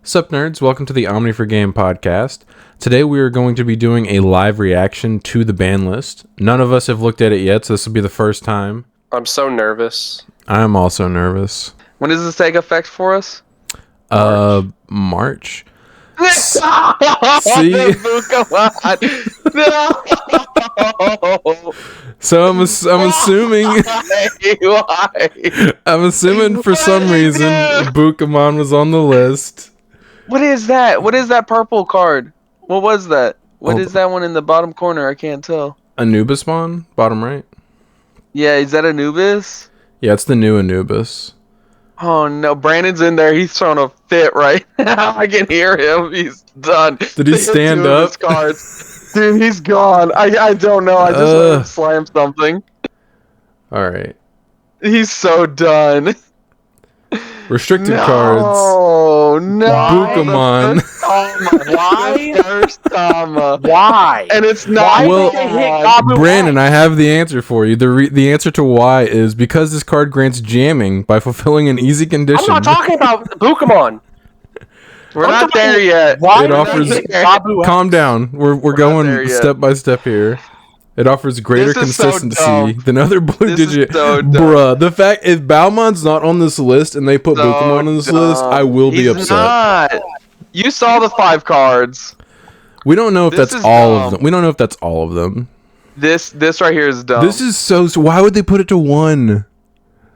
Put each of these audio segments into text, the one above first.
Sup nerds, welcome to the Omni4Game podcast. Today we are going to be doing a live reaction to the ban list. None of us have looked at it yet, so this will be the first time. I'm so nervous. I am also nervous. When does this take effect for us? March. See? So I'm assuming I'm assuming for some reason Bukamon was on the list. What is that? What is that purple card? What was that? What is that one in the bottom corner? I can't tell. Anubismon, bottom right. Yeah, is that Anubis? Yeah, it's the new Anubis. Oh no, Brandon's in there. He's throwing a fit right now. I can hear him. He's done. Did he stand up? Cards. Dude, he's gone. I don't know. I just let him slam something. All right. He's so done. Restricted cards. Oh no! Bukamon. Why? First comma. Why? And it's not. Well, Brandon, I have the answer for you. The answer to why is because this card grants jamming by fulfilling an easy condition. I'm not talking about Bukamon. We're not there yet. Why it offers. Calm down. We're going step by step here. It offers greater consistency than other blue digit. Bruh, the fact if Balmon's not on this list and they put Bukamon on this list, I will be upset. Not. You saw the 5 cards. We don't know if that's all of them. We don't know if that's all of them. This right here is dumb. This is so. Why would they put it to 1?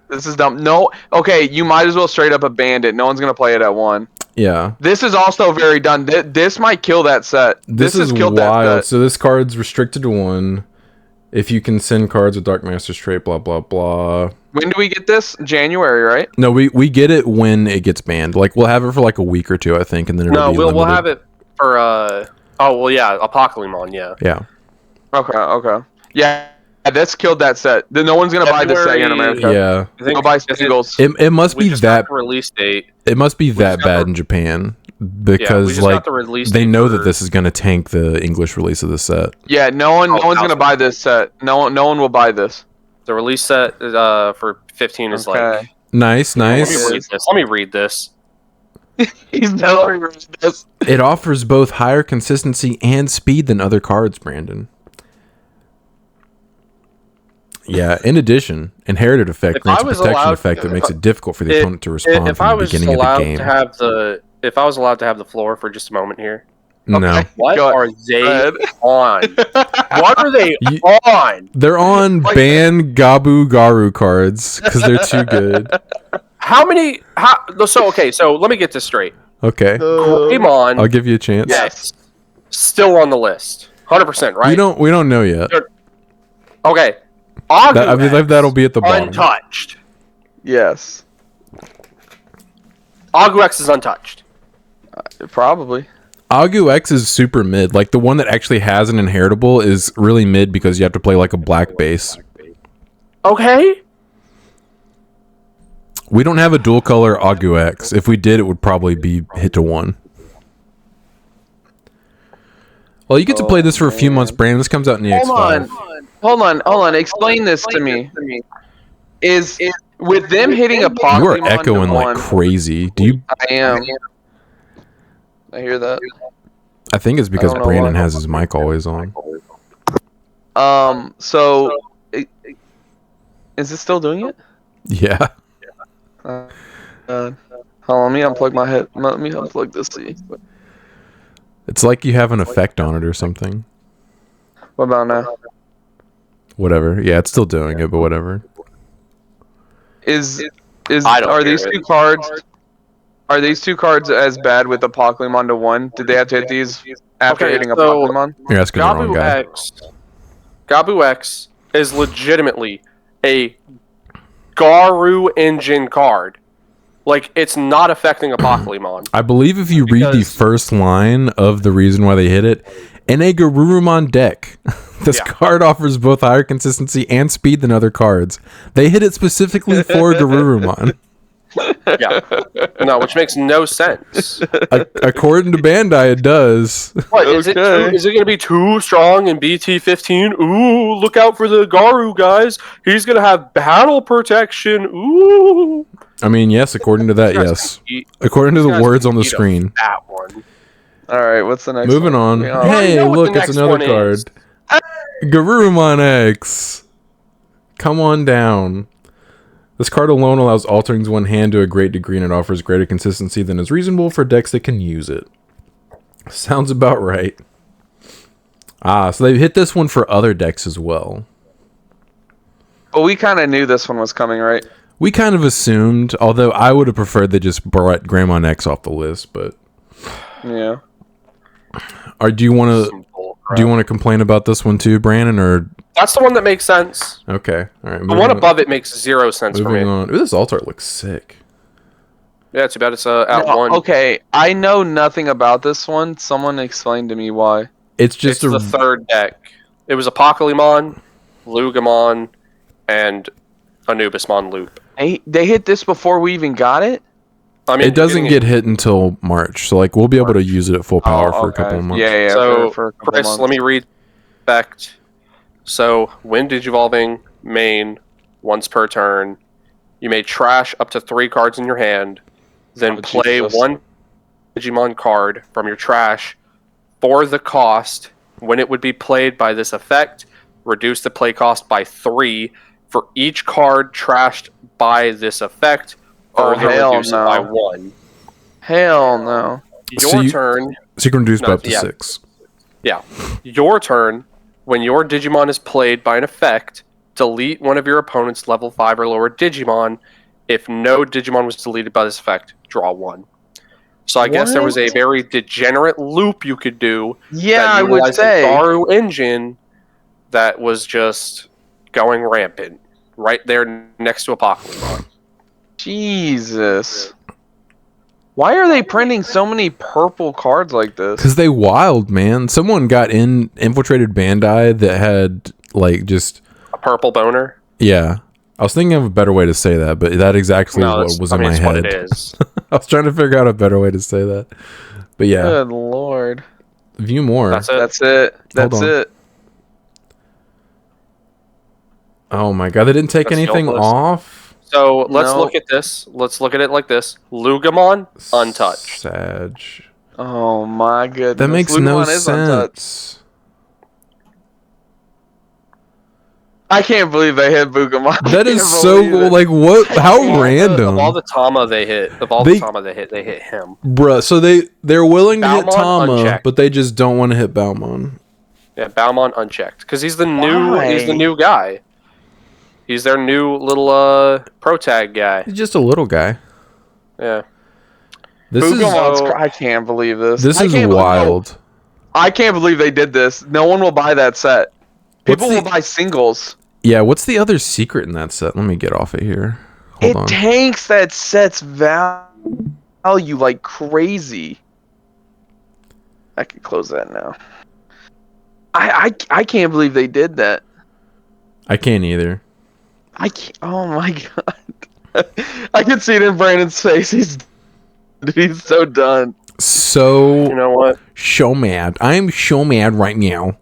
This is dumb. No. Okay, you might as well straight up abandon it. No one's gonna play it at 1. Yeah. This is also very done. This might kill that set. This is killed wild. That set. So this card's restricted to 1. If you can send cards with Dark Master's trait, blah blah blah. When do we get this? January, right? No, we get it when it gets banned. Like we'll have it for like a week or 2, I think, and then it'll be limited. We'll have it for oh well, yeah, Apocalypse, yeah. Yeah. Okay. Yeah, that's killed that set. No one's gonna buy this set in America. Yeah. They'll buy singles. It must be that release date. It must be that bad in Japan because like they know that this is gonna tank the English release of the set. Yeah, no one's gonna buy this set. No one will buy this. The release set for 15 is like nice. Let me read this. He's never read this. It offers both higher consistency and speed than other cards, Brandon. Yeah, in addition, inherited effect grants a protection effect that makes it difficult for the opponent to respond from the beginning of the game. If I was allowed to have the floor for just a moment here. No. What are they on? What are they on? They're on ban Gabu Garu cards because they're too good. So let me get this straight. Okay. Greymon, I'll give you a chance. Yes. Still on the list. 100%, right? We don't know yet. Okay. I believe that'll be at the bottom. Untouched. Yes. Agu-X is untouched. Probably. Agu-X is super mid. Like the one that actually has an inheritable is really mid because you have to play like a black base. Okay. We don't have a dual color Agu-X. If we did, it would probably be hit to 1. Well, you get to play this for a few months, Brandon. This comes out in EX5. Hold on. Explain this to me. Is with them hitting a Pokemon? You are echoing like crazy. Do you? I am. I hear that. I think it's because Brandon has his mic always on. So, is it still doing it? Yeah. Hold on, let me unplug my head. Let me unplug this. See. It's like you have an effect on it or something. What about now? Whatever. Yeah, it's still doing it, but whatever. Are these two cards? Are these two cards as bad with the Pokemon to 1? Did they have to hit these after hitting a Pokemon? You're asking the wrong guy. Gabu-X is legitimately a Garu engine card. Like, it's not affecting a Pokemon. I believe if you read the first line of the reason why they hit it, in a Garurumon deck, this card offers both higher consistency and speed than other cards. They hit it specifically for Garurumon. Yeah. No, which makes no sense. According to Bandai, it does. What, is it going to be too strong in BT14? Ooh, look out for the Garu, guys. He's going to have battle protection. Ooh. I mean, yes, according to that, yes. According to the words on the screen. That one. All right, what's the next Moving one? on. Hey, look, it's another card. Garurumon X. Come on down. This card alone allows altering one hand to a great degree, and it offers greater consistency than is reasonable for decks that can use it. Sounds about right. So they hit this one for other decks as well. But we kind of knew this one was coming, right? We kind of assumed, although I would have preferred they just brought Greymon X off the list, but... Yeah. Do you want to complain about this one too, Brandon, or... That's the one that makes sense. Okay, all right. The one above it makes 0 sense for me. Moving on. Ooh, this alt art looks sick. Yeah, too bad it's out one. Okay, I know nothing about this one. Someone explain to me why. It's just the third deck. It was Apocalypse, Lugamon, and Anubismon Loop. They hit this before we even got it? I mean, it doesn't get hit until March, so like we'll be able to use it at full power for a couple of months. Yeah. So, for a couple Chris, months. let me read effect. So, when Digivolving main once per turn, you may trash up to 3 cards in your hand, then play one Digimon card from your trash for the cost. When it would be played by this effect, reduce the play cost by 3 for each card trashed by this effect. Further reduce it by 1. Hell no. Your turn. So you can reduce by up to 6. Yeah. Your turn. When your Digimon is played by an effect, delete one of your opponent's level 5 or lower Digimon. If no Digimon was deleted by this effect, draw 1. So I guess there was a very degenerate loop you could do. Yeah, I would say. Garu engine that was just going rampant right there next to Apocalypse. Jesus. Why are they printing so many purple cards like this? Because they wild, man. Someone infiltrated Bandai that had like just a purple boner. Yeah, I was thinking of a better way to say that, but that exactly what was in my head. What it is. I was trying to figure out a better way to say that, but yeah. Good lord. View more. That's it. Oh my god, they didn't take anything off. So let's look at this. Let's look at it like this. Lugamon, untouched. Sag. Oh my goodness. That makes no sense. I can't believe they hit Bugamon. That is so cool. Like, what? How random. Of all the Tama they hit, they hit him. Bruh, so they're willing to hit Balmon Tama, unchecked. but they just don't want to hit Balmon. Yeah, Balmon unchecked. Because he's the new guy. He's their new little pro tag guy. He's just a little guy. Yeah. I can't believe this. This is wild. I can't believe they did this. No one will buy that set. People will buy singles. Yeah, what's the other secret in that set? Let me get off it here. Hold on. It tanks that set's value like crazy. I can close that now. I can't believe they did that. I can't either. I can't. Oh my god! I can see it in Brandon's face. He's so done. So you know what? So mad. I'm so mad right now.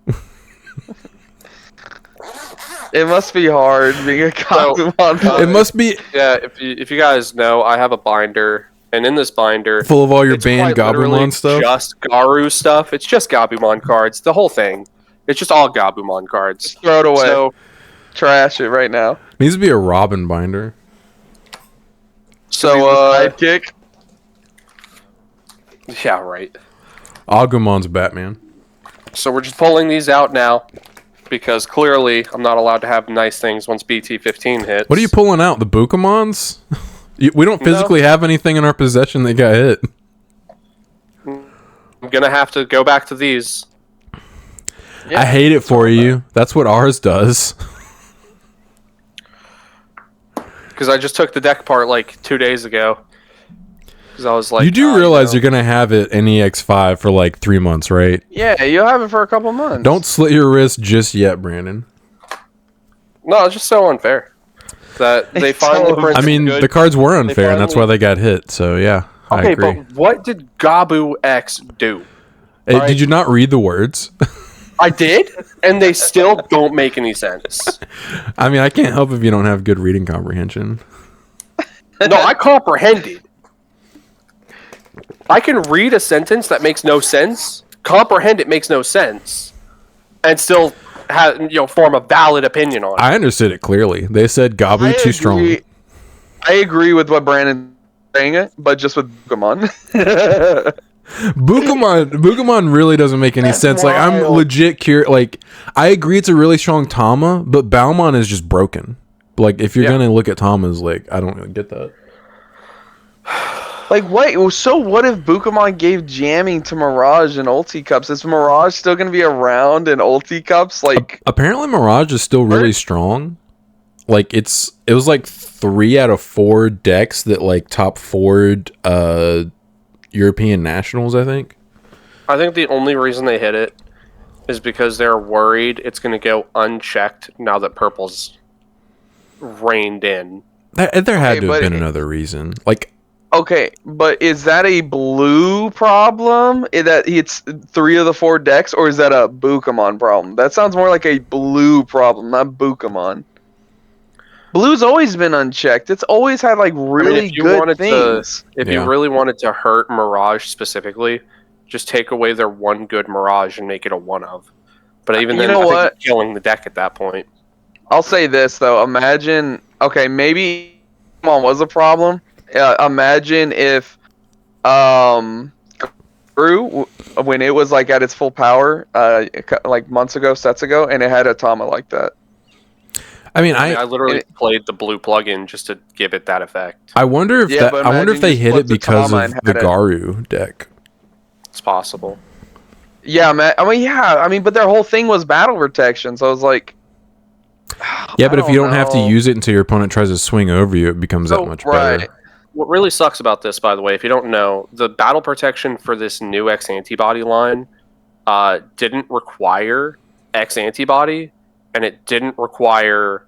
It must be hard being a Kapumon. It must be. Yeah, if you guys know, I have a binder, and in this binder, full of all your banned Gabumon stuff. Just Garu stuff. It's just Gabumon cards. The whole thing. It's just all Gabumon cards. Just throw it away. So, trash it right now. Needs to be a Robin binder. So sidekick. Yeah, right. Agumon's Batman. So we're just pulling these out now. Because clearly, I'm not allowed to have nice things once BT14 hits. What are you pulling out? The Bukamons? We don't physically have anything in our possession that got hit. I'm going to have to go back to these. Yeah, I hate it for you. That's what ours does. Because I just took the deck apart like 2 days ago. Because I was like... You do realize you're going to have it in EX5 for like 3 months, right? Yeah, you'll have it for a couple months. Don't slit your wrist just yet, Brandon. No, it's just so unfair. That they finally printed. I mean, the cards were unfair, and that's why they got hit. So, yeah, I agree. Okay, but what did Gabu X do? Hey, did you not read the words? I did, and they still don't make any sense. I mean, I can't help if you don't have good reading comprehension. No, I comprehended. I can read a sentence that makes no sense, comprehend it makes no sense, and still form a valid opinion on it. I understood it clearly. They said Gabu too strong. I agree with what Brandon's saying, but just with Pokemon. Bukamon really doesn't make any sense. Like, I'm legit curious. Like, I agree it's a really strong Tama, but Balmon is just broken. Like, if you're gonna look at Tamas, like, I don't really get that. Like, wait, so what if Bukamon gave jamming to Mirage and Ulti Cups? Is Mirage still going to be around in Ulti Cups? Like, apparently Mirage is still really strong. Like, it was like 3 out of 4 decks that, like, top 4'd European nationals, I think. I think the only reason they hit it is because they're worried it's going to go unchecked now that Purple's reined in. There had to have been another reason. Like, okay, but is that a blue problem? Is that it's 3 of the 4 decks, or is that a Bukamon problem? That sounds more like a blue problem, not Bukamon. Blue's always been unchecked. It's always had like really good things. If you really wanted to hurt Mirage specifically, just take away their one good Mirage and make it a 1-of. But even then, I think you're killing the deck at that point. I'll say this though. Imagine, okay, maybe Pokemon was a problem. Imagine if Crew, when it was like at its full power, like sets ago, and it had a Tama like that. I mean, I literally played the blue plugin just to give it that effect. I wonder if I wonder if they hit it because of the Garu deck. It's possible. Yeah, man. I mean, but their whole thing was battle protection, so I was like, yeah, but if you don't have to use it until your opponent tries to swing over you, it becomes that much better. What really sucks about this, by the way, if you don't know, the battle protection for this new X antibody line didn't require X antibody, and it didn't require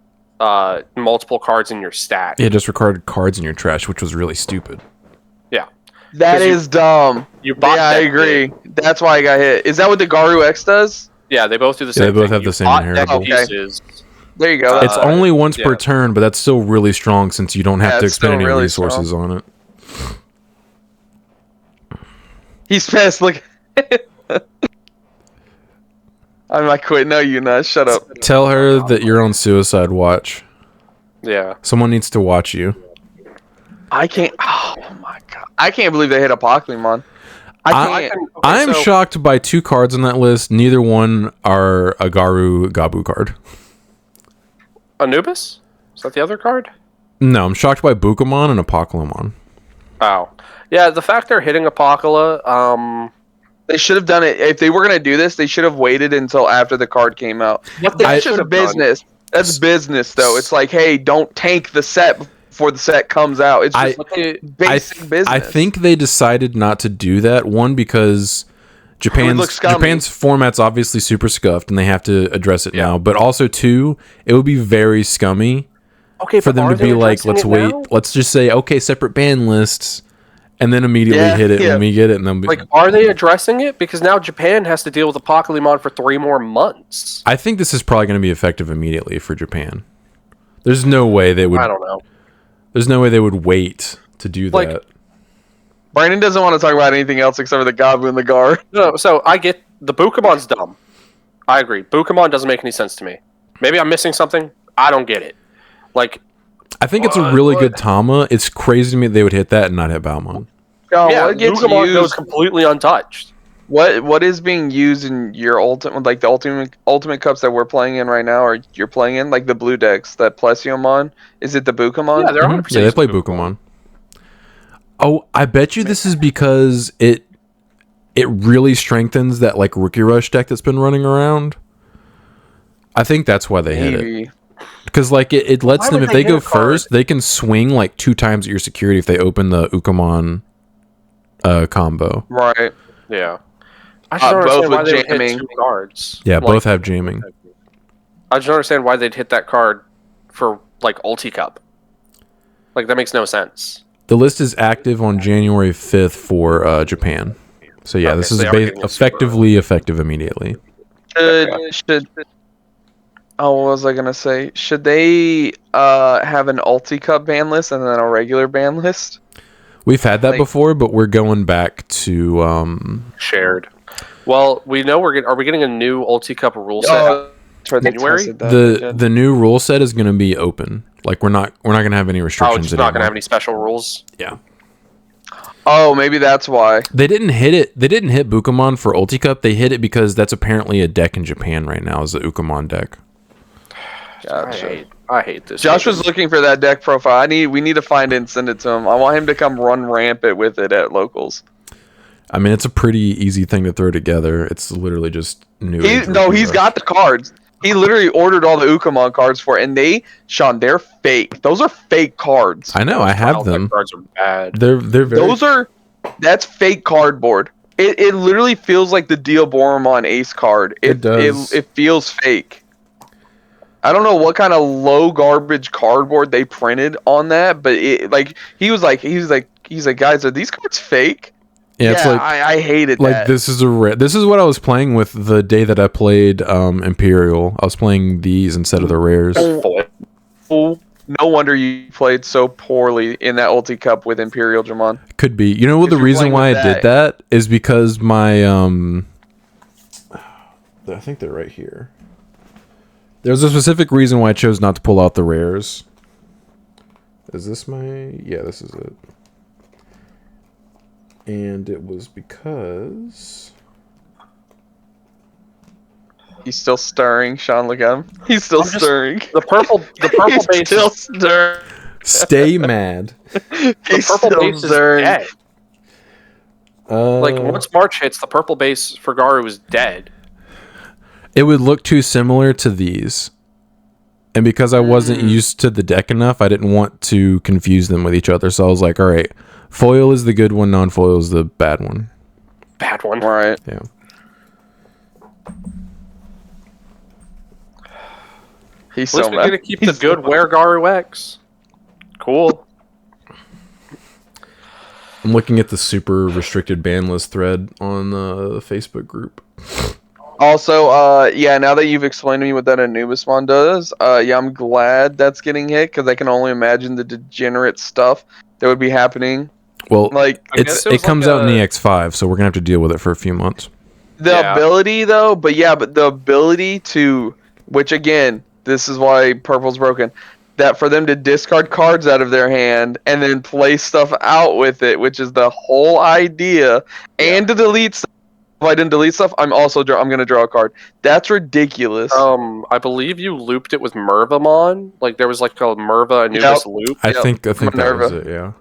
multiple cards in your stack. It just required cards in your trash, which was really stupid. Yeah. That is dumb. I agree. That's why I got hit. Is that what the Garu X does? Yeah, they both do the same thing. They both have the same inheritable. Pieces. There you go. It's only once per turn, but that's still really strong since you don't have to expend any resources on it. He's pissed. Look. I'm not quitting. No, you not. Shut up. Tell her that you're on suicide watch. Yeah. Someone needs to watch you. I can't. Oh my god. I can't believe they hit a Pokemon. I'm shocked by 2 cards on that list. Neither one are a Gabu card. Anubis? Is that the other card? No, I'm shocked by Bukamon and Apocalypse. Oh. Yeah, the fact they're hitting Apocalypse, they should have done it. If they were going to do this, they should have waited until after the card came out. That's just business. That's business, though. It's like, hey, don't tank the set before the set comes out. It's just basic business. I think they decided not to do that. One, because Japan's format's obviously super scuffed, and they have to address it now. But also, 2, it would be very scummy for them to be like, let's wait. Now? Let's just say, okay, separate ban lists. And then immediately hit it when we get it. And then are they addressing it? Because now Japan has to deal with Apocalypse for 3 more months. I think this is probably going to be effective immediately for Japan. There's no way they would. I don't know. There's no way they would wait to do that. Brandon doesn't want to talk about anything else except for the Gabu and the Gar. No, so I get the Bukamon's dumb. I agree. Bukamon doesn't make any sense to me. Maybe I'm missing something. I don't get it. I think it's a really good Tama. It's crazy to me they would hit that and not hit Balmon. What gets Bukamon goes completely untouched. What is being used in your the ultimate cups that we're playing in right now, or you're playing in, like the blue decks that Plesiomon? Is it the Bukamon? Yeah, they're 100%. Yeah, they play Bukamon. Oh, I bet you this is because it really strengthens that Rookie Rush deck that's been running around. I think that's why they hit it. Because it lets them, if they go first, they can swing 2 times at your security if they open the Ukamon combo. Right. Yeah. I just don't understand why they would hit 2 cards. Yeah, both have jamming. I just don't understand why they'd hit that card for Ulti Cup. That makes no sense. The list is active on January 5th for Japan. So yeah, this is effective immediately. Oh, what was I gonna say? Should they have an ulti cup ban list and then a regular ban list? We've had that before, but we're going back to shared. Well, we know are we getting a new ulti cup rule set? January? The new rule set is going to be open. Like we're not going to have any restrictions. It's not going to have any special rules. Yeah. Oh, maybe that's why they didn't hit it. They didn't hit Bukamon for Ulti Cup. They hit it because that's apparently a deck in Japan right now. Is the Ukamon deck. Gotcha. I hate this. Josh was looking for that deck profile. We need to find it and send it to him. I want him to come run rampant with it at locals. I mean, it's a pretty easy thing to throw together. It's literally just new. He's got the cards. He literally ordered all the Ukamon cards for it, and they're fake. Those are fake cards. I know, I have them. Cards are bad. They're very... That's fake cardboard. It literally feels like the Diaboromon Ace card. It does. It feels fake. I don't know what kind of low garbage cardboard they printed on that, but he was like, guys, are these cards fake? Yeah, it's like I hated that. This is what I was playing with the day that I played Imperial. I was playing these instead of the rares. No wonder you played so poorly in that Ulti Cup with Imperial, Jamon. Could be. You know what the reason why I did that is because my I think they're right here. There's a specific reason why I chose not to pull out the rares. Is this my... Yeah, this is it. And it was because... He's still stirring, Sean. Look at him. He's still stirring. The purple base still stirring. Stay mad. The purple base is dead. Like once March hits, the purple base for Garu is dead. It would look too similar to these. And because I wasn't used to the deck enough, I didn't want to confuse them with each other. So I was like, all right, foil is the good one, non-foil is the bad one. Bad one. All right. Yeah. He's so mad. We're going to keep the good Where Garu X. Cool. I'm looking at the super restricted ban list thread on the Facebook group. Also, now that you've explained to me what that Anubismon does, I'm glad that's getting hit, because I can only imagine the degenerate stuff that would be happening. Well, it comes out in the X5, so we're going to have to deal with it for a few months. The ability, though, but the ability to, which again, this is why Purple's broken, that for them to discard cards out of their hand and then play stuff out with it, which is the whole idea, and to delete stuff. If I didn't delete stuff, I'm going to draw a card. That's ridiculous. I believe you looped it with Mervamon. Like there was like a Merva Anubis loop. I think that was it. Yeah.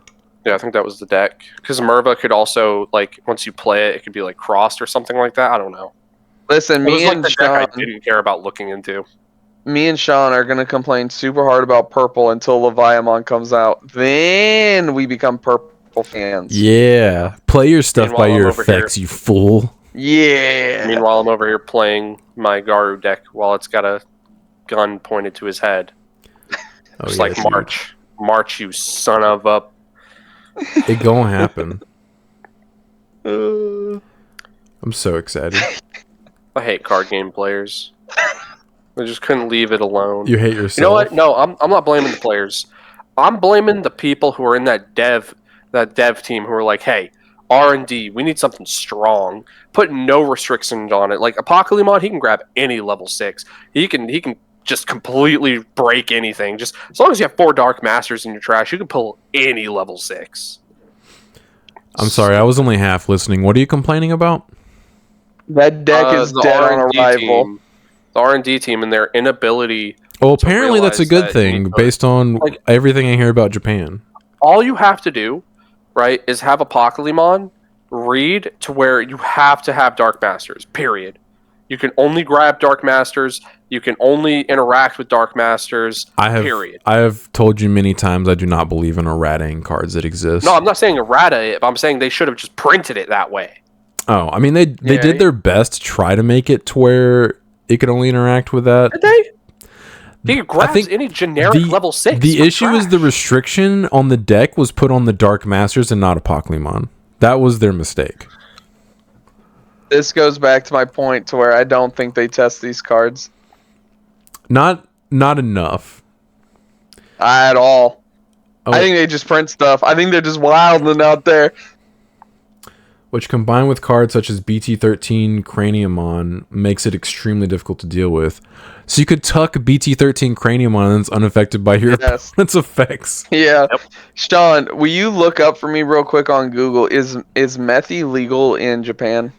Yeah, I think that was the deck. Because Merva could also once you play it, it could be crossed or something like that. I don't know. Listen, me and Sean, I didn't care about looking into. Me and Sean are going to complain super hard about Purple until Leviamon comes out. Then we become Purple fans. Yeah. Play your stuff by your effects, you fool. Yeah. Meanwhile, I'm over here playing my Garu deck while it's got a gun pointed to his head. It's March, you son of a... It gonna happen. I'm so excited. I hate card game players. I just couldn't leave it alone. You hate yourself? You know what? No, I'm not blaming the players. I'm blaming the people who are in that dev team who are like, hey, R&D, we need something strong. Put no restrictions on it. Like Apocalypse, he can grab any level 6. He can just completely break anything. Just as long as you have 4 Dark Masters in your trash, you can pull any level 6. I'm sorry, I was only half listening. What are you complaining about? That deck is dead on arrival. The R&D team and their inability. Well, apparently that's a good thing based on everything I hear about Japan. All you have to do, right, is have Apocalypse read to where you have to have Dark Masters, period. You can only grab Dark Masters. You can only interact with Dark Masters, period. I have told you many times I do not believe in errating cards that exist. No, I'm not saying errata it, but I'm saying they should have just printed it that way. Oh, I mean, they did their best to try to make it to where it could only interact with that. Did they? He grabs any generic level 6. The issue is the restriction on the deck was put on the Dark Masters and not Apocalypse. That was their mistake. This goes back to my point to where I don't think they test these cards. Not enough. At all. Oh. I think they just print stuff. I think they're just wilding out there. Which, combined with cards such as BT14 Craniumon, makes it extremely difficult to deal with. So you could tuck BT13 Craniumon and it's unaffected by your opponent's effects. Yeah. Yep. Sean, will you look up for me real quick on Google? Is methy legal in Japan?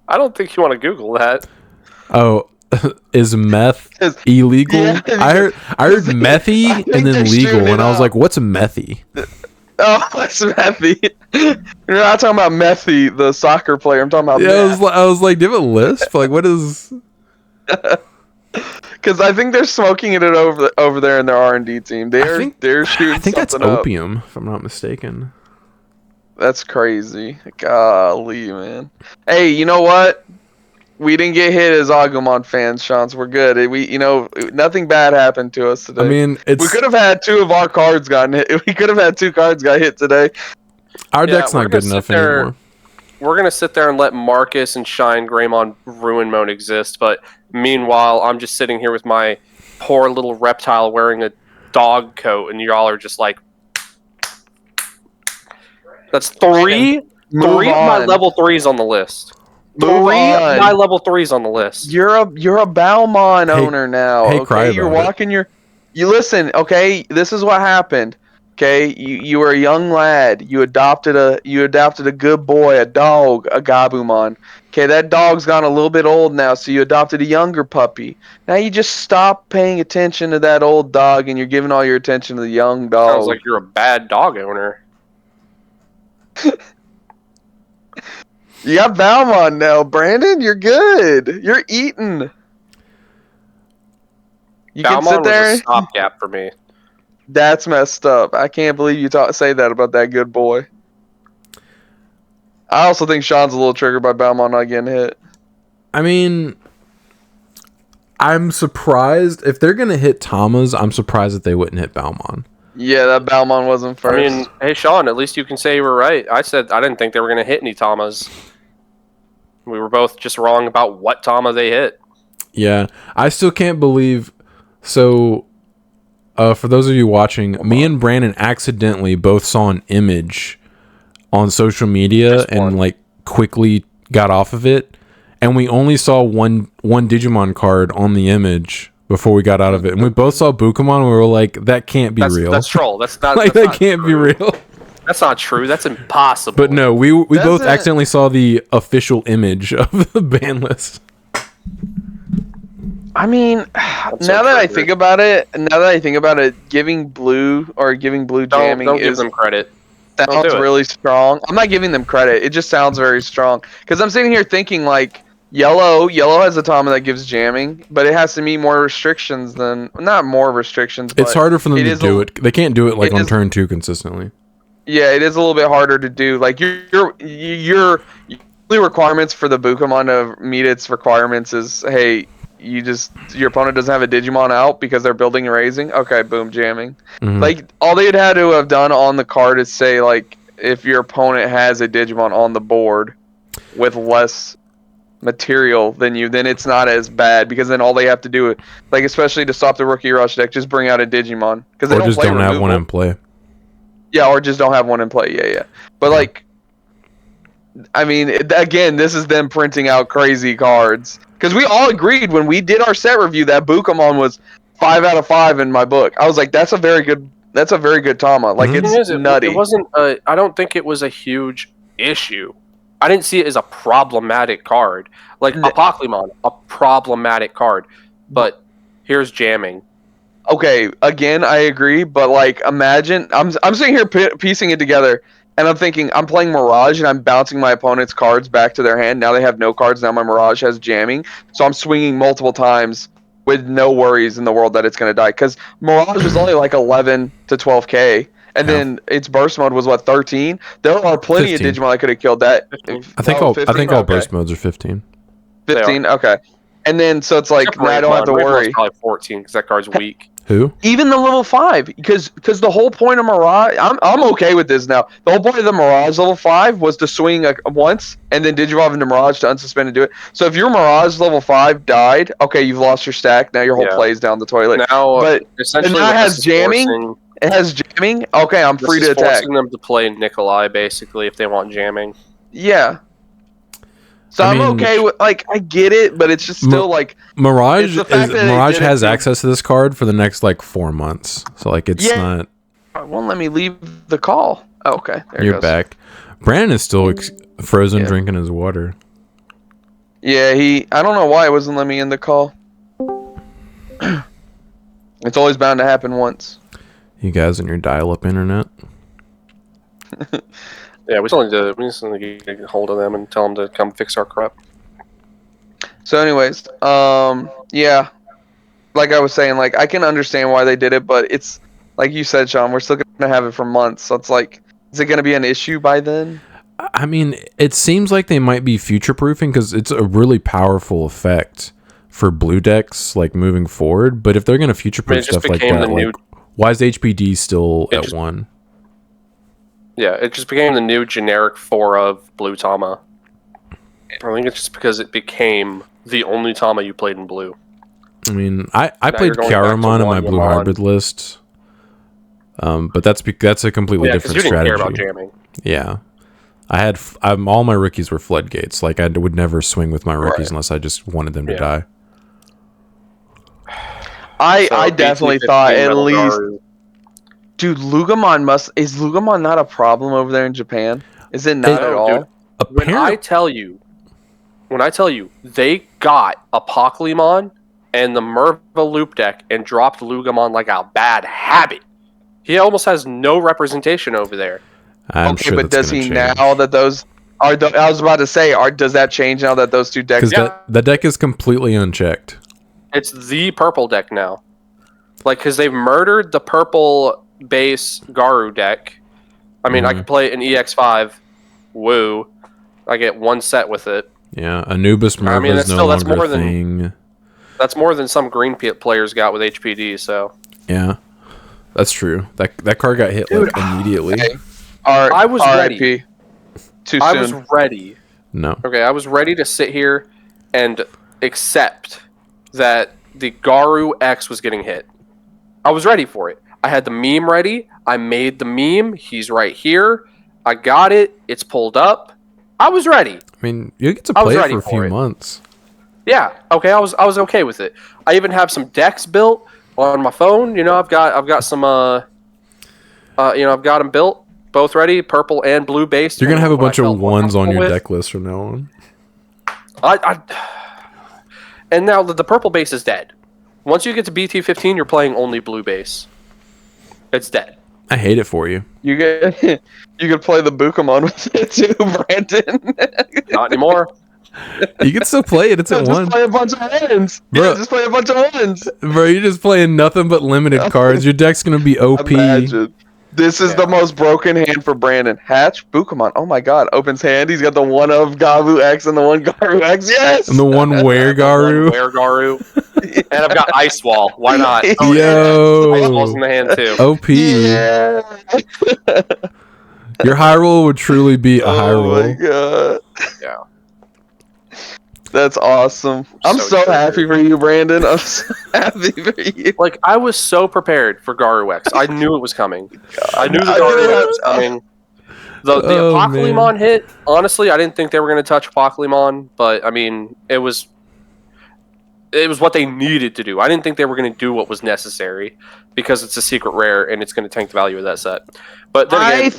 I don't think you want to Google that. Oh, is meth illegal? Yeah, I heard methy and then legal, and I was like, what's methy? Oh, it's Methy. You're not talking about Methy, the soccer player. I'm talking about I was like, do you have a list? Like, what is... Because I think they're smoking it over there in their R&D team. They're shooting. I think that's up. opium, if I'm not mistaken. That's crazy. Golly, man. Hey, you know what? We didn't get hit as Agumon fans, Sean. So we're good. Nothing bad happened to us today. I mean, we could have had 2 of our cards gotten hit. We could have had 2 cards got hit today. Our deck's not good enough anymore. We're gonna sit there and let Marcus and Shine Greymon Ruin Mode exist, but meanwhile, I'm just sitting here with my poor little reptile wearing a dog coat, and y'all are just like, that's 3 of my level 3s on the list. 3 of my level 3s on the list. You're a Balmon owner now. Hey, okay, you're walking you listen. Okay, this is what happened. Okay, you were a young lad. You adopted a good boy, a dog, a Gabumon. Okay, that dog's gone a little bit old now, so you adopted a younger puppy. Now you just stop paying attention to that old dog, and you're giving all your attention to the young dog. Sounds like you're a bad dog owner. You got Balmon now, Brandon. You're good. You're eating. You Balmon can sit there. Was a stopgap for me. That's messed up. I can't believe you say that about that good boy. I also think Sean's a little triggered by Balmon not getting hit. I mean, I'm surprised. If they're going to hit Tamas, I'm surprised that they wouldn't hit Balmon. Yeah, that Balmon wasn't first. I mean, hey, Sean, at least you can say you were right. I said I didn't think they were going to hit any Tamas. We were both just wrong about what Tama they hit. Yeah, I still can't believe... So... for those of you watching, me and Brandon accidentally both saw an image on social media and like quickly got off of it, and we only saw one Digimon card on the image before we got out of it, and we both saw Bukamon, and we were like, that can't be real. That's troll. That's not like that's that can't be real. That's not true. That's impossible. But no, we both accidentally saw the official image of the ban list. I mean, now that I think about it, giving blue jamming don't give them credit. Sounds really strong. I'm not giving them credit. It just sounds very strong. Because I'm sitting here thinking like yellow has a Tama that gives jamming, but it has to meet more restrictions than not more restrictions. But it's harder for them to do it. They can't do it like on turn 2 consistently. Yeah, it is a little bit harder to do. Like your requirements for the Bukamon to meet its requirements is hey. Your opponent doesn't have a Digimon out because they're building and raising. Okay, boom, jamming. Mm-hmm. Like all they'd had to have done on the card is say like if your opponent has a Digimon on the board with less material than you, then it's not as bad because then all they have to do, like especially to stop the rookie rush deck, just bring out a Digimon because they just don't have one in play. Yeah, or just don't have one in play. Yeah. But like, I mean, again, this is them printing out crazy cards. Because we all agreed when we did our set review that Bukamon was 5 out of 5 in my book. I was like, that's a very good Tama. Like it's nutty. It wasn't. I don't think it was a huge issue. I didn't see it as a problematic card. Like Apoclymon, a problematic card. But here's jamming. Okay, again, I agree. But like, imagine I'm sitting here piecing it together. And I'm thinking, I'm playing Mirage, and I'm bouncing my opponent's cards back to their hand. Now they have no cards. Now my Mirage has jamming. So I'm swinging multiple times with no worries in the world that it's going to die. Because Mirage was only like 11 to 12k. And then its burst mode was, what, 13? There are plenty 15. of Digimon that could have killed that. 15. I think all burst modes are 15. 15? Okay. And then, so it's like, now I don't have to worry. Probably 14, because that card's weak. Who? Even the level 5, because the whole point of Mirage, I'm okay with this now. The whole point of the Mirage level 5 was to swing once and then Digivolve into Mirage to unsuspend and do it. So if your Mirage level 5 died, okay, you've lost your stack. Now your whole play is down the toilet. Now, but essentially, now it has jamming. It has jamming. Okay, I'm free to attack. Forcing them to play Nikolai basically if they want jamming. Yeah. So I'm okay with, like, I get it, but it's just still like Mirage has access to this card for the next like 4 months. So like it's not. It won't let me leave the call. Oh, okay, there You're back. Brandon is still frozen drinking his water. Yeah, I don't know why it wasn't letting me in the call. It's always bound to happen once. You guys and your dial-up internet. Yeah, we just need to get a hold of them and tell them to come fix our crap. So anyways, yeah. Like I was saying, like, I can understand why they did it, but it's, like you said, Sean, we're still going to have it for months. So it's like, is it going to be an issue by then? I mean, it seems like they might be future-proofing because it's a really powerful effect for blue decks, like, moving forward. But if they're going to future-proof stuff like that, like, why is HPD still at 1? Yeah, it just became the new generic 4 of blue Tama. I think it's just because it became the only Tama you played in blue. I mean, I played Kyaramon in my blue hybrid list, but that's a completely different strategy. Care about jamming. Yeah, all my rookies were floodgates. Like I would never swing with my rookies unless I just wanted them to die. I definitely thought at least. Dude, is Lugamon not a problem over there in Japan? Is it not at all? Dude, when I tell you, they got a Pokemon and the Merva loop deck and dropped Lugamon like a bad habit. He almost has no representation over there. I'm sure but does he change. Now that those are? I was about to say, does that change now that those two decks? Because that deck is completely unchecked. It's the purple deck now, like because they've murdered the purple base Garu deck. I mean, I could play an EX5. Woo! I get one set with it. Yeah, Anubis Merva is no longer a thing. That's more than some green players got with HPD. So yeah, that's true. That card got hit like immediately. Okay. I was ready. Too soon. I was ready. No. Okay, I was ready to sit here and accept that the Garu X was getting hit. I was ready for it. I had the meme ready. I made the meme. He's right here. I got it. It's pulled up. I was ready. I mean, you get to play it for a few months. Yeah. Okay. I was okay with it. I even have some decks built on my phone. You know, I've got some. I've got them built, both ready, purple and blue based. You're gonna have a bunch of ones on your deck list from now on. And now the purple base is dead. Once you get to BT14, you're playing only blue base. It's dead. I hate it for you. You could play the Bukamon with it too, Brandon. Not anymore. You can still play it. It's at 1. Just play a bunch of ones. Bro, yeah, just play a bunch of ones. Bro, you're just playing nothing but limited cards. Your deck's gonna be OP. Imagine. This is the most broken hand for Brandon. Hatch, Bukamon. Oh my god. Opens hand. He's got the one of Gavu X and the one Garu X. Yes! And the one Where Garu. And I've got Ice Wall. Why not? Oh, yo! Ice Wall's in the hand too. OP. Yeah. Your high roll would truly be a high roll. Oh my god. Yeah. That's awesome. I'm so happy for you, Brandon. I'm so happy for you. Like, I was so prepared for Garu X. I knew it was coming. I knew the Garu X was coming. The Apocalypse hit, honestly, I didn't think they were going to touch Apocalypse, but, I mean, it was what they needed to do. I didn't think they were going to do what was necessary because it's a secret rare and it's going to tank the value of that set. But then again,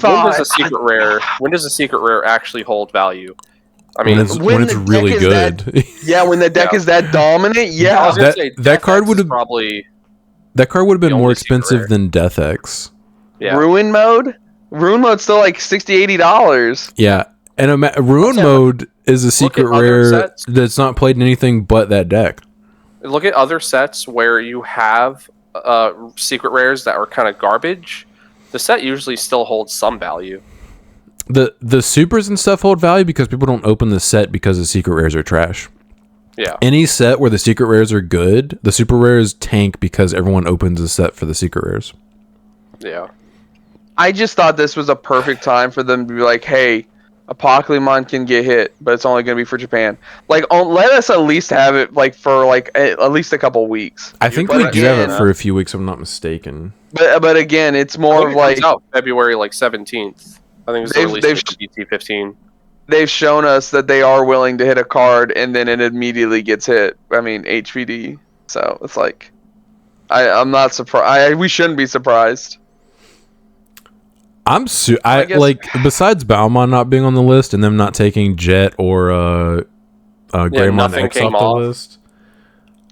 when does a secret rare actually hold value? I mean, when it's really good. When the deck is that dominant, yeah. That card would have been more expensive than Death X. Yeah. Ruin Mode's still like $60-$80. Yeah, and Ruin Mode is a secret rare that's not played in anything but that deck. Look at other sets where you have secret rares that are kind of garbage. The set usually still holds some value. The supers and stuff hold value because people don't open the set because the secret rares are trash. Yeah. Any set where the secret rares are good, the super rares tank because everyone opens a set for the secret rares. Yeah. I just thought this was a perfect time for them to be like, hey, a Pokemon can get hit, but it's only going to be for Japan. Like, let us at least have it like for like at least a couple weeks. I think we do have it for a few weeks, if I'm not mistaken. But again, it's more of like... It comes out February like 17th. I think it's the release date for BT15. They've shown us that they are willing to hit a card, and then it immediately gets hit. I mean, HVD. So it's like, I'm not surprised. We shouldn't be surprised. I like, besides Balmon not being on the list and them not taking Jet or Greymon X off the list.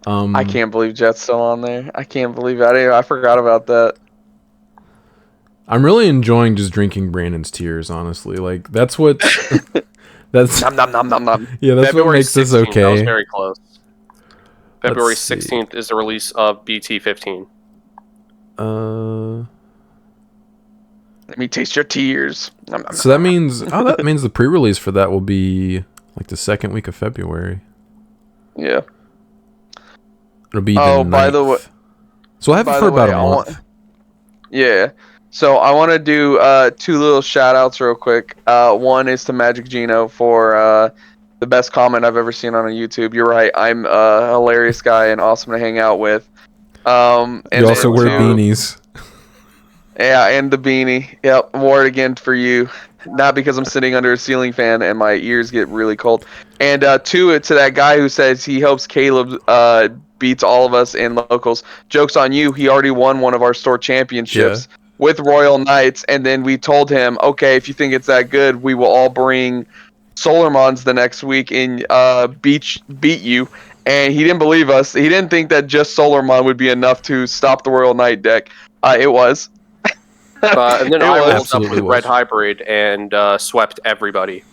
I can't believe Jet's still on there. I can't believe I forgot about that. I'm really enjoying just drinking Brandon's tears, honestly. Like, that's what... that's nom, nom, nom, nom, nom. Yeah, that's February what makes 16th, this okay. That was very close. February 16th is the release of BT15. Let me taste your tears. Nom, nom, so that means... that means the pre-release for that will be like the second week of February. Yeah. It'll be the 9th. By the way... So I have it for about a month. Yeah. So I want to do 2 little shout outs real quick. One is to Magic Gino for the best comment I've ever seen on a YouTube. You're right. I'm a hilarious guy and awesome to hang out with. And you also wear beanies. Yeah, and the beanie. Yep, wore it again for you. Not because I'm sitting under a ceiling fan and my ears get really cold. And 2, to that guy who says he hopes Caleb beats all of us in locals. Joke's on you. He already won one of our store championships. Yeah. With Royal Knights, and then we told him, okay, if you think it's that good, we will all bring Solarmons the next week and beat you. And he didn't believe us. He didn't think that just Solarmon would be enough to stop the Royal Knight deck. It was. And then I rolled up with Red Hybrid and swept everybody.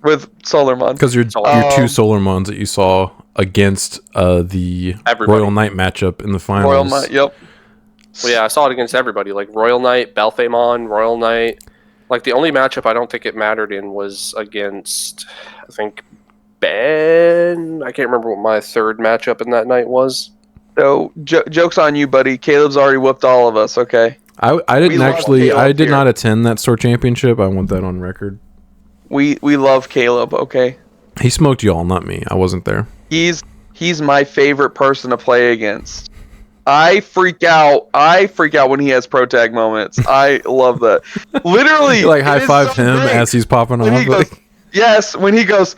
With Solarmon. Because your 2 Solarmons that you saw against the Royal Knight matchup in the finals. Royal Knight, yep. Well, yeah, I saw it against everybody, like Royal Knight, Belphamon, Royal Knight. Like, the only matchup I don't think it mattered in was against, I think, Ben. I can't remember what my 3rd matchup in that night was. So, joke's on you, buddy. Caleb's already whooped all of us, okay? I did not attend that store championship. I want that on record. We love Caleb, okay? He smoked y'all, not me. I wasn't there. He's my favorite person to play against. I freak out when he has pro tag moments. I love that. Literally, you like high five him as he's popping off. Yes, when he goes,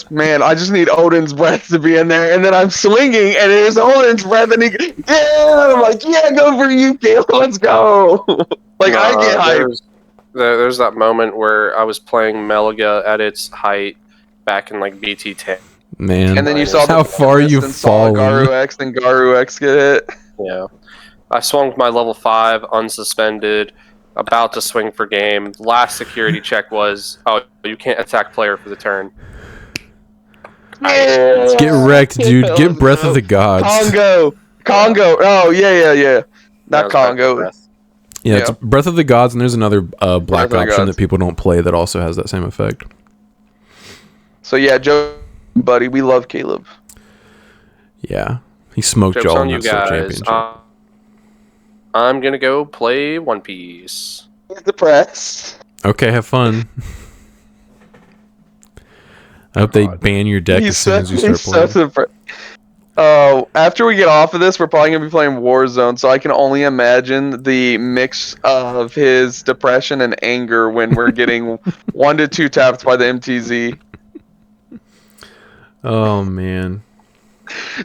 man, I just need Odin's breath to be in there, and then I'm swinging, and there's Odin's breath, and I'm like, yeah, go for you, Caleb, let's go. Like, I get hyped. There's that moment where I was playing Meliga at its height back in like BT10. Man, and then you saw how far you've fallen. Garu X and Garu X get it. Yeah, I swung with my level 5 unsuspended, about to swing for game. Last security check was, oh, you can't attack player for the turn. Get wrecked, dude. Get Breath of the Gods. Congo. Oh yeah. Not Congo. Yeah, it's Breath of the Gods, and there's another black option that people don't play that also has that same effect. So yeah, Joe, buddy, we love Caleb. Yeah. He smoked y'all in that championship. I'm gonna go play One Piece. He's depressed. Okay, have fun. I hope they ban your deck as soon as you start playing. After we get off of this, we're probably gonna be playing Warzone, so I can only imagine the mix of his depression and anger when we're getting 1 to 2 taps by the MTZ. Oh man.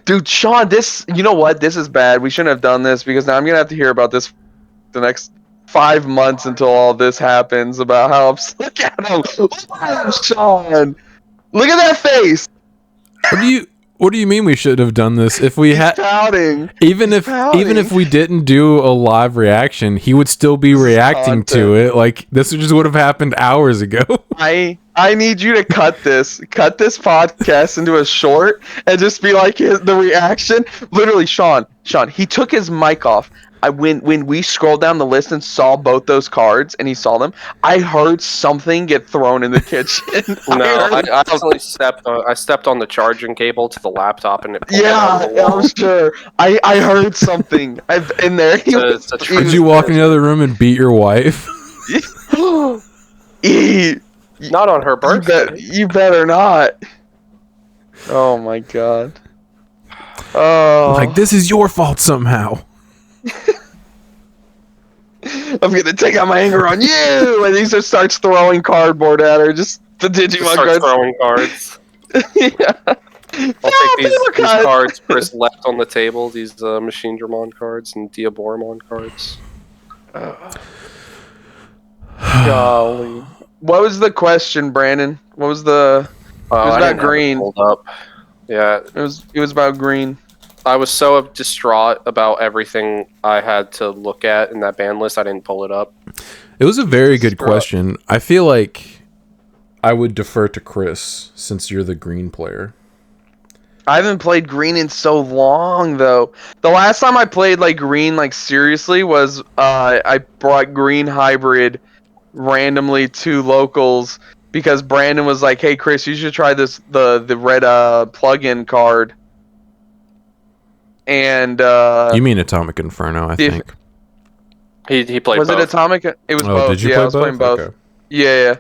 Dude, Sean, you know what? This is bad. We shouldn't have done this because now I'm going to have to hear about this the next 5 months until all this happens about how I'm... Look at him! Look at him, Sean! Look at that face! What do you mean we should have done this? If we had pouting. Even if we didn't do a live reaction, he would still be reacting to it. Like, this just would have happened hours ago. I need you to cut this podcast into a short and just be like the reaction. Literally, Sean, he took his mic off when we scrolled down the list and saw both those cards, and he saw them, I heard something get thrown in the kitchen. I accidentally stepped on the charging cable to the laptop, and it pulled it out of the wall. I'm sure. I heard something. In there. Did you walk in the other room and beat your wife? Not on her birthday. You better not. Oh my god. Oh. Like, this is your fault somehow. I'm gonna take out my anger on you, and he just starts throwing cardboard at her. Just the Digimon cards. Throwing cards. Yeah. I'll take these cards, press left on the table. These Machine Dramon cards and Diaboromon cards. Golly. What was the question, Brandon? What was the? It was about green. Hold up. Yeah. It was about green. I was so distraught about everything I had to look at in that ban list, I didn't pull it up. It was a very good question. I feel like I would defer to Chris since you're the green player. I haven't played green in so long, though. The last time I played like green, like seriously, was I brought green hybrid randomly to locals because Brandon was like, "Hey, Chris, you should try this the red plug-in card." And you mean Atomic Inferno? I think he played. Was both. It Atomic? It was both. Did you yeah, play I was playing both. Okay. Yeah.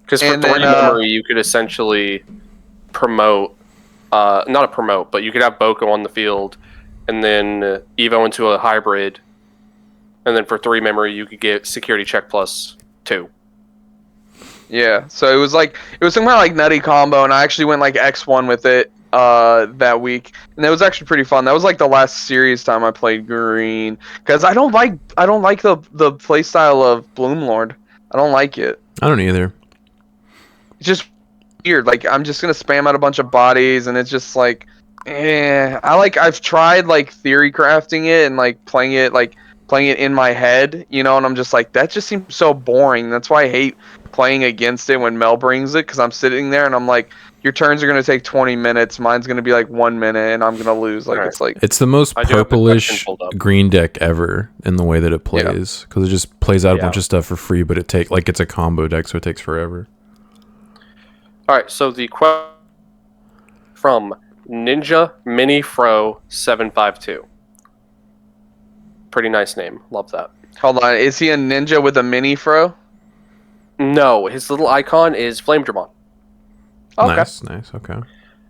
Because for 3 memory, you could essentially promote. Not a promote, but you could have Boko on the field, and then Evo into a hybrid, and then for 3 memory, you could get security check +2. Yeah, so it was some kind of like nutty combo, and I actually went like X1 with it that week, and it was actually pretty fun. That was like the last serious time I played green, because I don't like the play style of Bloomlord. I don't like it. I don't either. It's just weird. Like, I'm just gonna spam out a bunch of bodies, and it's just like, I've tried like theory crafting it and like playing it in my head, you know, and I'm just like, that just seems so boring. That's why I hate playing against it when Mel brings it, because I'm sitting there and I'm like, your turns are gonna take 20 minutes, mine's gonna be like 1 minute, and I'm gonna lose. Like, it's like, it's the most purplish green deck ever in the way that it plays, because it just plays out a bunch of stuff for free, but it's a combo deck, so it takes forever. All right, so the question from Ninja Mini Fro 752. Pretty nice name. Love that. hold on, is he a ninja with a mini fro? No, his little icon is Flame Dramon. Okay. Nice. Okay.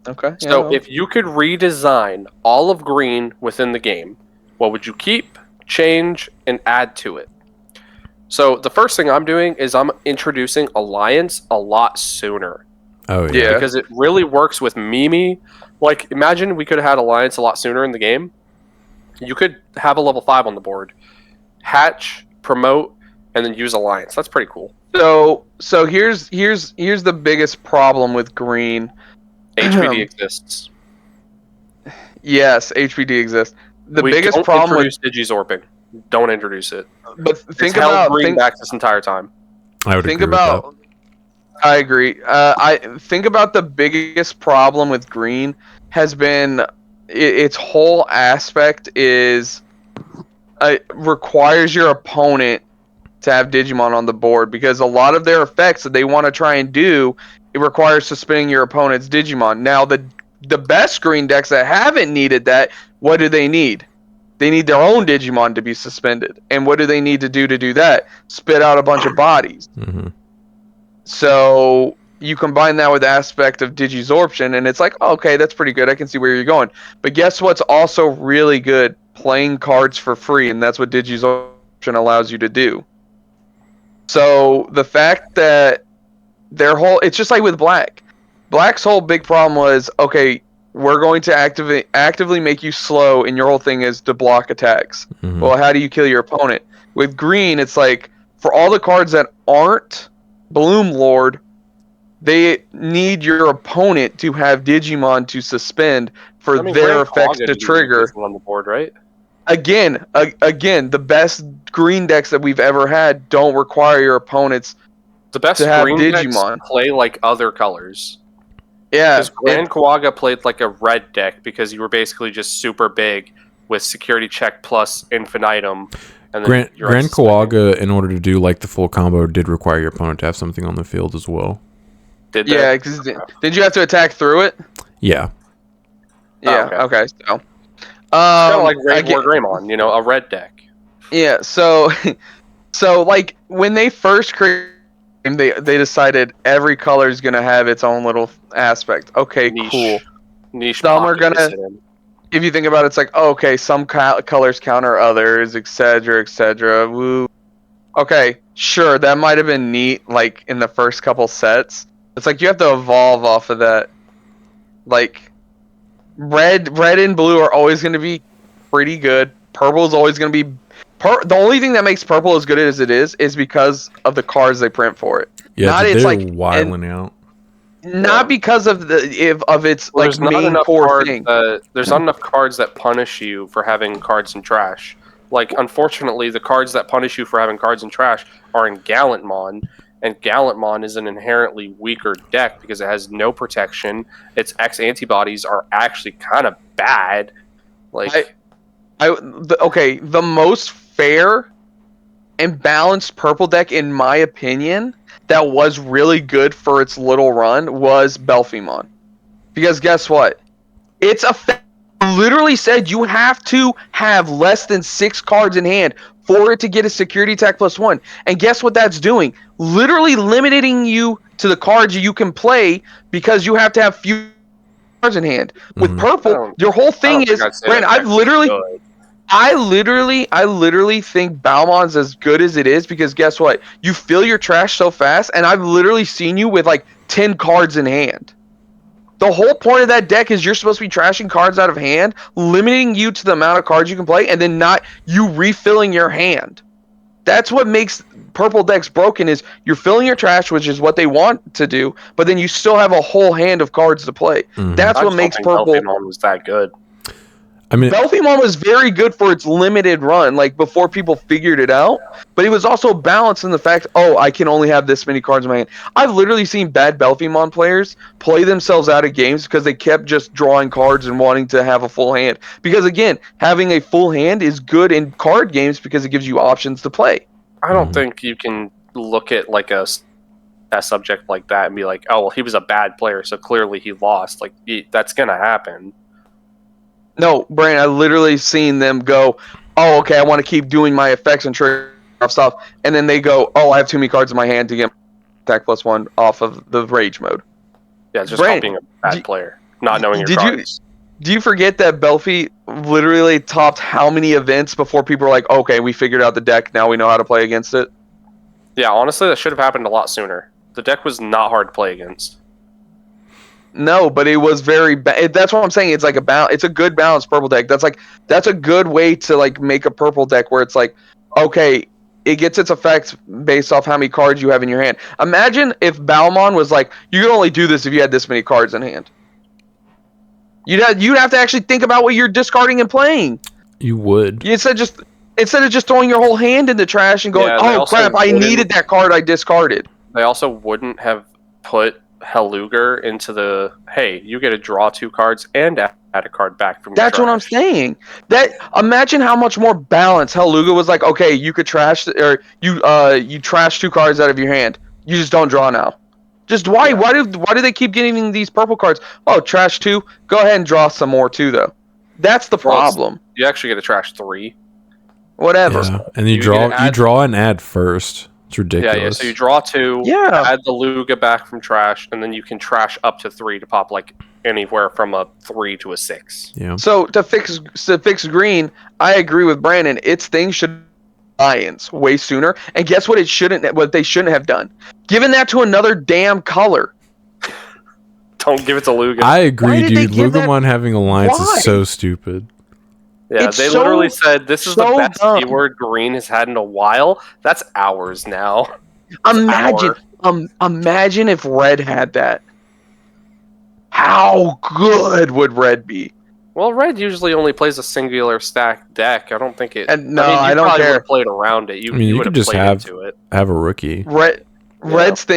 Okay. So if you could redesign all of green within the game, what would you keep, change, and add to it? So the first thing I'm doing is I'm introducing Alliance a lot sooner. Oh, yeah. Because it really works with Mimi. Like, imagine we could have had Alliance a lot sooner in the game. You could have a level 5 on the board, hatch, promote, and then use Alliance. That's pretty cool. So here's the biggest problem with green. HBD exists. Yes, HBD exists. The We biggest don't problem introduce Digizorping. Don't introduce it. But think It's held about green back this entire time. I would think agree about. with I agree. I think about the biggest problem with green has been its whole aspect is requires your opponent to have Digimon on the board, because a lot of their effects that they want to try and do, it requires suspending your opponent's Digimon. Now the best green decks that haven't needed that, what do they need? They need their own Digimon to be suspended. And what do they need to do that? Spit out a bunch of bodies. Mm-hmm. So you combine that with the aspect of Digizorption, and it's like, oh, okay, that's pretty good. I can see where you're going. But guess what's also really good? Playing cards for free, and that's what Digizorption allows you to do. So the fact that it's just like with Black. Black's whole big problem was, okay, we're going to actively make you slow, and your whole thing is to block attacks. Mm-hmm. Well, how do you kill your opponent? With green, it's like, for all the cards that aren't Bloom Lord, they need your opponent to have Digimon to suspend for their effects to trigger. On the board, right? Again, the best green decks that we've ever had don't require your opponents The best to have green Digimon. decks play like other colors. Yeah, Because Grand Kawaga played like a red deck because you were basically just super big, with security check plus infinitum. And then Grand Kawaga, in order to do like the full combo, did require your opponent to have something on the field as well. Did they? Yeah, because did you have to attack through it? Yeah. Yeah. Okay. So, it's kind of like Greymon, a red deck. Yeah. So, like when they first created, they decided every color is gonna have its own little aspect. Okay, cool. Niche. Some are gonna. If you think about it, it's like, oh, okay, some colors counter others, etc., etc. Woo. Okay, sure, that might have been neat, like in the first couple sets. It's like you have to evolve off of that. Like, red and blue are always going to be pretty good. Purple is always going to be. The only thing that makes purple as good as it is because of the cards they print for it. Yeah, they're wilding out. Not because of its like main core thing. There's not enough cards that punish you for having cards in trash. Like, unfortunately, the cards that punish you for having cards in trash are in Gallantmon, and Gallantmon is an inherently weaker deck because it has no protection. Its X antibodies are actually kind of bad. Like, the most fair and balanced purple deck, in my opinion, that was really good for its little run was Belphemon. Because guess what? It's literally said you have to have less than 6 cards in hand for it to get a security attack +1. And guess what that's doing? Literally limiting you to the cards you can play because you have to have few cards in hand. With purple, your whole thing is, Brandon, I literally think Balmon's as good as it is because guess what? You fill your trash so fast, and I've literally seen you with like 10 cards in hand. The whole point of that deck is you're supposed to be trashing cards out of hand, limiting you to the amount of cards you can play, and then not you refilling your hand. That's what makes purple decks broken is you're filling your trash, which is what they want to do, but then you still have a whole hand of cards to play. That's what makes purple. Belphemon was that good. I mean, Belphemon was very good for its limited run, like before people figured it out. But it was also balanced in the fact, I can only have this many cards in my hand. I've literally seen bad Belphemon players play themselves out of games because they kept just drawing cards and wanting to have a full hand. Because again, having a full hand is good in card games because it gives you options to play. I don't think you can look at like a subject like that and be like, oh, well, he was a bad player, so clearly he lost. Like, that's gonna happen. No, Brandon, I literally seen them go, oh, okay, I want to keep doing my effects and trigger stuff, and then they go, oh, I have too many cards in my hand to get attack +1 off of the rage mode. Yeah, just Brandon, being a bad player, not knowing your cards. Do you forget that Belphy literally topped how many events before people were like, okay, we figured out the deck, now we know how to play against it? Yeah, honestly, that should have happened a lot sooner. The deck was not hard to play against. No, but it was very bad. That's what I'm saying. It's like it's a good balanced purple deck. That's a good way to like make a purple deck where it's like, okay, it gets its effects based off how many cards you have in your hand. Imagine if Balmon was like, you can only do this if you had this many cards in hand. You'd have to actually think about what you're discarding and playing. You would. Instead of just throwing your whole hand in the trash and going, oh crap, I needed that card I discarded. They also wouldn't have put Helluger into the, hey, you get to draw 2 cards and add a card back from your That's what I'm saying. Imagine how much more balanced Helluger was like, okay, you could trash, or you trash 2 cards out of your hand. You just don't draw now. Just why? Why do they keep getting these purple cards? Oh, trash 2. Go ahead and draw some more too, though. That's the problem. You actually get to trash 3. Whatever. Yeah. And you draw and add first. It's ridiculous. Yeah. So you draw 2. Yeah. Add the Luga back from trash, and then you can trash up to 3 to pop like anywhere from a 3 to a 6. Yeah. So to fix green, I agree with Brandon. Its thing should Lions way sooner. And guess what? What they shouldn't have done. Given that to another damn color. Don't give it to Luga. I agree, dude. Lugamon having Alliance is so stupid. Yeah, they literally said this is the best keyword green has had in a while. That's ours now. Imagine if red had that. How good would red be? Well, red usually only plays a singular stack deck. I don't think it. I don't care. Played around it. You could just have a rookie. Red. Red's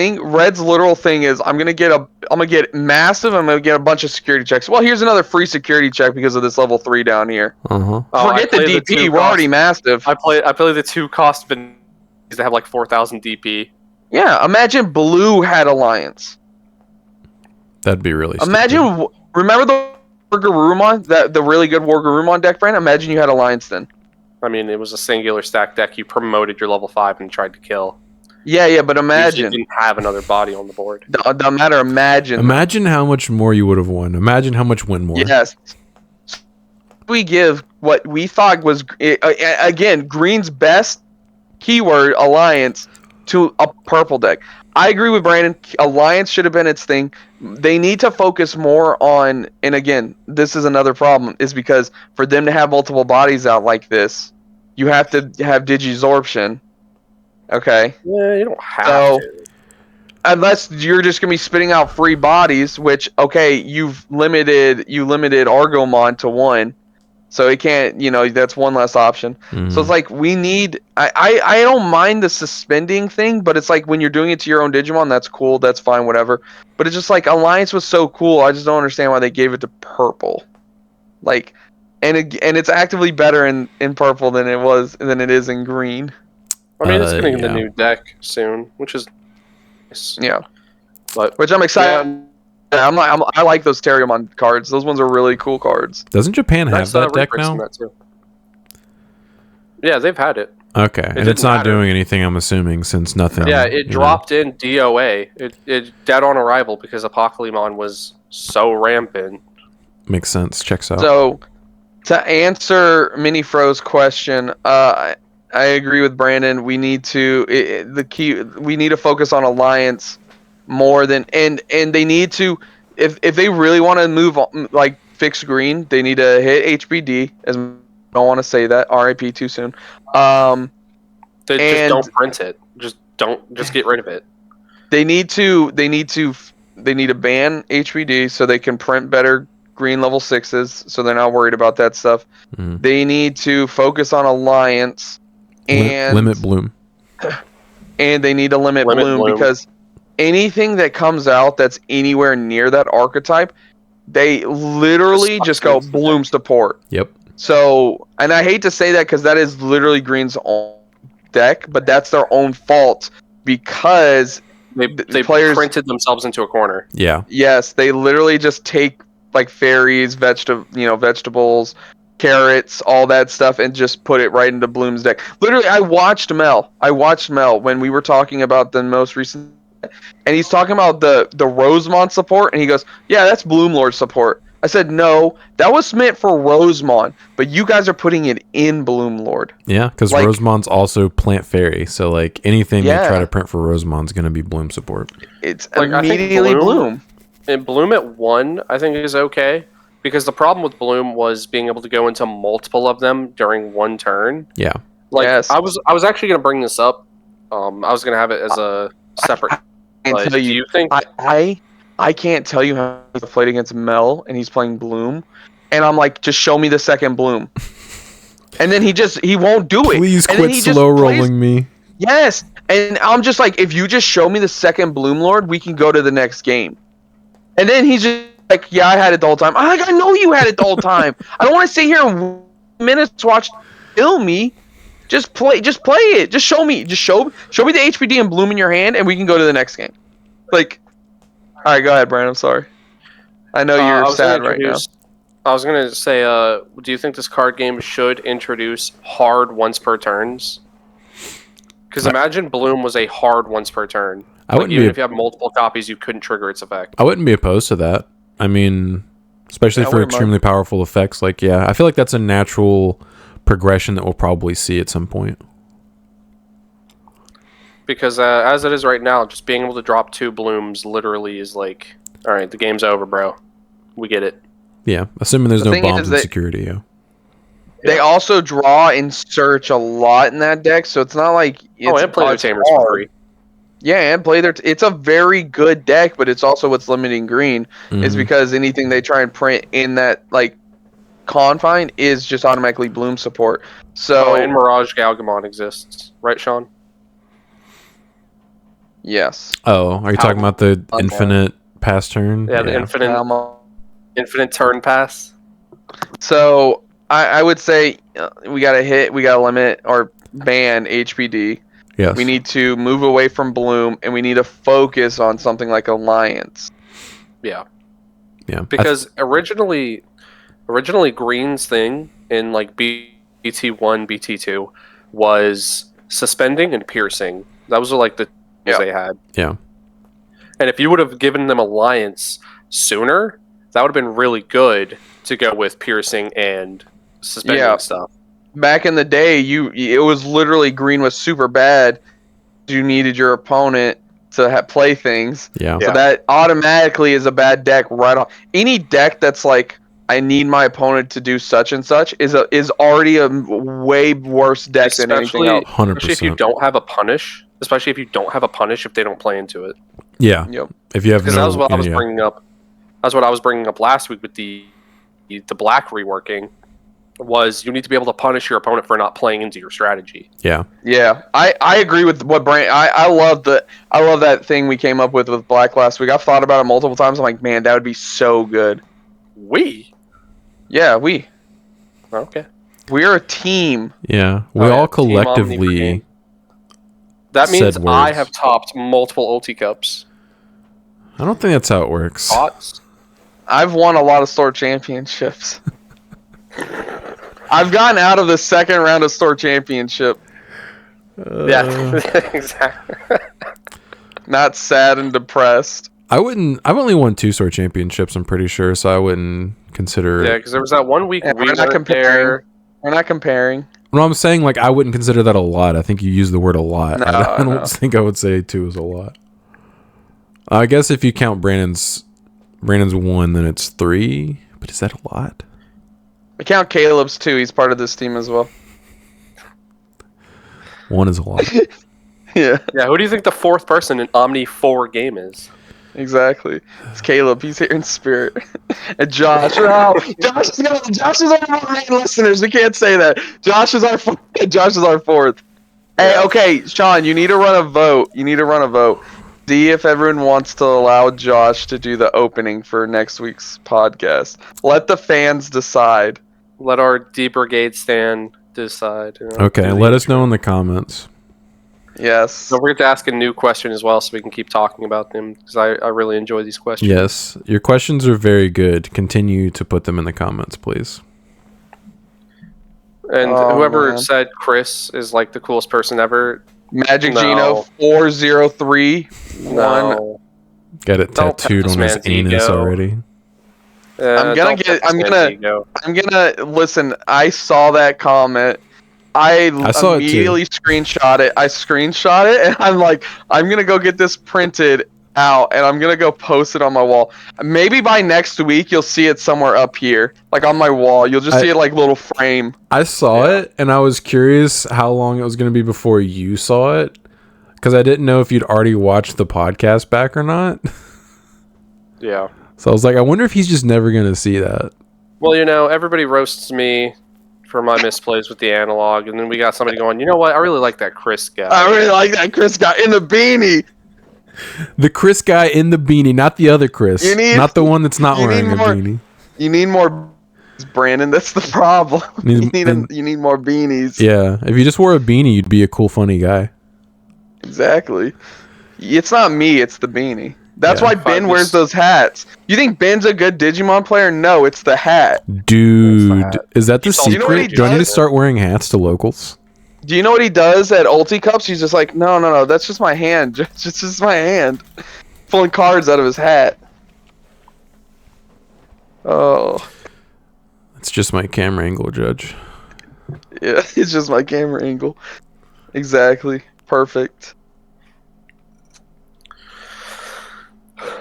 literal thing is I'm gonna get massive. I'm gonna get a bunch of security checks. Well, here's another free security check because of this level 3 down here. Forget the DP. We're already massive. I play the 2 cost that have like 4,000 DP. Yeah, imagine Blue had Alliance. That'd be really. Imagine. Remember the Wargarurumon, the really good Wargarurumon deck, Brandon? Imagine you had Alliance then. I mean, it was a singular stack deck. You promoted your level 5 and tried to kill. Yeah, but imagine. You didn't have another body on the board. Doesn't matter, imagine. Imagine how much more you would have won. Imagine how much win more. Yes. We give what we thought was, again, Green's best keyword, Alliance, to a purple deck. I agree with Brandon. Alliance should have been its thing. They need to focus more on, and again, this is another problem, is because for them to have multiple bodies out like this, you have to have Digisorption. Okay. Yeah, you don't have to. Unless you're just gonna be spitting out free bodies, which you limited Argomon to 1, so it can't. That's one less option. So it's like we need. I don't mind the suspending thing, but it's like when you're doing it to your own Digimon, that's cool. That's fine, whatever. But it's just like Alliance was so cool. I just don't understand why they gave it to purple. Like, and it's actively better in purple than it is in green. I mean, it's getting the new deck soon, which is nice. Yeah, but which I'm excited. Yeah, I like those Terriermon cards. Those ones are really cool cards. Doesn't Japan have that deck now? That too. Yeah, they've had it. Okay, and it's not doing anything, I'm assuming, since nothing. Yeah, it dropped in DOA. It dead on arrival because Apocalypse was so rampant. Makes sense. Checks out. So, to answer Mini Fro's question, I agree with Brandon. We need to we need to focus on Alliance more than and they need to if they really want to move on, like fix green, they need to hit HBD. As I don't want to say that RIP too soon. They just don't print it. Just get rid of it. They need to ban HBD so they can print better green level 6s, so they're not worried about that stuff. They need to focus on Alliance. And limit Bloom. And they need to limit Bloom because anything that comes out that's anywhere near that archetype, they literally just go Bloom support. Yep. So, and I hate to say that because that is literally Green's own deck, but that's their own fault because they players printed themselves into a corner. Yeah. Yes, they literally just take like fairies, vegetables, carrots, all that stuff, and just put it right into Bloom's deck. Literally, I watched Mel when we were talking about the most recent, and he's talking about the Rosemon support, and he goes, "Yeah, that's Bloom Lord support." I said, "No, that was meant for Rosemon, but you guys are putting it in Bloom Lord." Yeah, because Rosemon's also Plant Fairy, so like anything they try to print for Rosemon's gonna be Bloom support. It's like, immediately Bloom. And Bloom at 1, I think, is okay. Because the problem with Bloom was being able to go into multiple of them during one turn. Yeah. Like, yes. I was actually going to bring this up. I was going to have it as a separate. Do you think I can't tell you how I played against Mel and he's playing Bloom, and I'm like, just show me the second Bloom, and then he won't do it. Please quit slow rolling me. Yes, and I'm just like, if you just show me the second Bloom Lord, we can go to the next game, and then he's just like, yeah, I had it the whole time. I'm like, I know you had it the whole time. I don't want to sit here and minutes watch kill me. Just play it. Just show me. Just show me the HPD and Bloom in your hand, and we can go to the next game. Like, all right, go ahead, Brian. I'm sorry. I know you're sad right now. I was gonna say, do you think this card game should introduce hard once per turns? Because imagine Bloom was a hard once per turn. Even if you have multiple copies, you couldn't trigger its effect. I wouldn't be opposed to that. I mean, especially for extremely powerful effects. Like, yeah, I feel like that's a natural progression that we'll probably see at some point. Because as it is right now, just being able to drop 2 Blooms literally is like, all right, the game's over, bro. We get it. Yeah, assuming there's no bombs in security, yeah. They also draw and search a lot in that deck, so it's not like... and play their Tamers for free. Yeah, and play their... It's a very good deck, but it's also what's limiting green, is because anything they try and print in that, like, confine is just automatically Bloom support. So... and Mirage Galgamon exists. Right, Sean? Yes. Oh, are you talking about the infinite pass turn? Yeah, the infinite turn pass. So I would say we gotta limit or ban HPD. Yes. We need to move away from Bloom, and we need to focus on something like Alliance. Yeah. Yeah. Because originally Green's thing in like BT1, BT2 was suspending and piercing. Those were like the things they had. Yeah. And if you would have given them Alliance sooner, that would have been really good to go with piercing and suspending stuff. Back in the day, it was literally Green was super bad. You needed your opponent to play things. Yeah. So that automatically is a bad deck right off. Any deck that's like, I need my opponent to do such and such is already a way worse deck than anything else. 100%. Especially if you don't have a punish. Especially if you don't have a punish if they don't play into it. Yeah. Yep. If you have that was what I was bringing up. That's what I was bringing up last week with the black reworking. Was you need to be able to punish your opponent for not playing into your strategy. Yeah. Yeah. I agree with what Brand. I love that thing we came up with Black last week. I've thought about it multiple times. I'm like, man, that would be so good. Yeah, we. Okay. We're a team. Yeah. We all collectively. That means I have topped multiple ulti cups. I don't think that's how it works. Thoughts? I've won a lot of store championships. I've gotten out of the second round of store championship. Yeah, exactly. Not sad and depressed. I've only won 2 store championships, I'm pretty sure, so I wouldn't consider it. Yeah, because there was that one week we're not comparing. We're not comparing. No, I'm saying, like, I wouldn't consider that a lot. I think you use the word a lot. No, I don't think I would say 2 is a lot. I guess if you count Brandon's 1, then it's 3. But is that a lot? I count Caleb's 2. He's part of this team as well. 1 is a lot. Yeah. Yeah, who do you think the 4th person in Omni4Game is? Exactly. It's Caleb. He's here in spirit. And Josh. Oh, Josh is our main listeners. We can't say that. Josh is our 4th. Hey, okay, Sean, you need to run a vote. See if everyone wants to allow Josh to do the opening for next week's podcast. Let the fans decide. Let our D Brigade stand decide. Okay, let us know in the comments. Yes. Don't forget to ask a new question as well so we can keep talking about them, because I really enjoy these questions. Yes, your questions are very good. Continue to put them in the comments, please. And whoever said Chris is like the coolest person ever. Magic Gino 403. No. Got it tattooed on his anus already. I'm gonna listen. I saw that comment. I immediately screenshot it. I screenshot it, and I'm like, I'm gonna go get this printed out, and I'm gonna go post it on my wall. Maybe by next week you'll see it somewhere up here, like on my wall. You'll just see it like little frame. I saw it, and I was curious how long it was gonna be before you saw it, because I didn't know if you'd already watched the podcast back or not. Yeah. So I was like, I wonder if he's just never gonna see that. Well, everybody roasts me for my misplays with the analog, and then we got somebody going, you know what? I really like that Chris guy. I really like that Chris guy in the beanie. The Chris guy in the beanie, not the other Chris. Not the one that's not wearing a beanie. You need more, Brandon. That's the problem. You need more beanies. Yeah, if you just wore a beanie, you'd be a cool, funny guy. Exactly. It's not me. It's the beanie. That's why Ben wears those hats. You think Ben's a good Digimon player? No, it's the hat. Dude, is that the secret? Do I need to start wearing hats to locals? Do you know what he does at Ulti Cups? He's just like, no, that's just my hand. Just my hand. Pulling cards out of his hat. Oh. It's just my camera angle, Judge. Yeah, it's just my camera angle. Exactly. Perfect.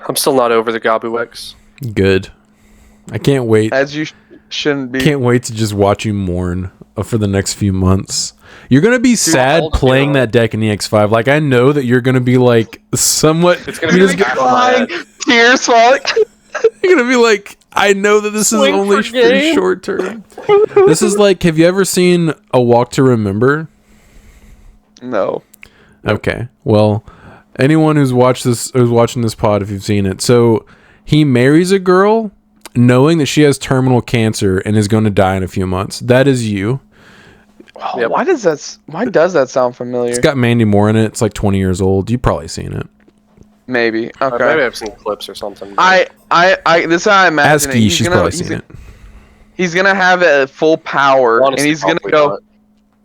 I'm still not over the Gabu X. Good. I can't wait. As you shouldn't be. Can't wait to just watch you mourn for the next few months. You're going to be sad playing that deck in the X5. Like, I know that you're going to be, like, somewhat... It's going to be crying, tears falling. You're going to be like, I know that this is only for short term. This is like, have you ever seen A Walk to Remember? No. Okay. Well, Anyone who's watching this pod, if you've seen it, so he marries a girl knowing that she has terminal cancer and is going to die in a few months. That is you. Oh, yep. Why does that sound familiar? It's got Mandy Moore in it. It's like 20 years old. You've probably seen it. Maybe. Okay. Maybe I've seen clips or something. This is how I imagine it. She's probably seen it. He's gonna have a full power, Honestly, and he's gonna go. Not.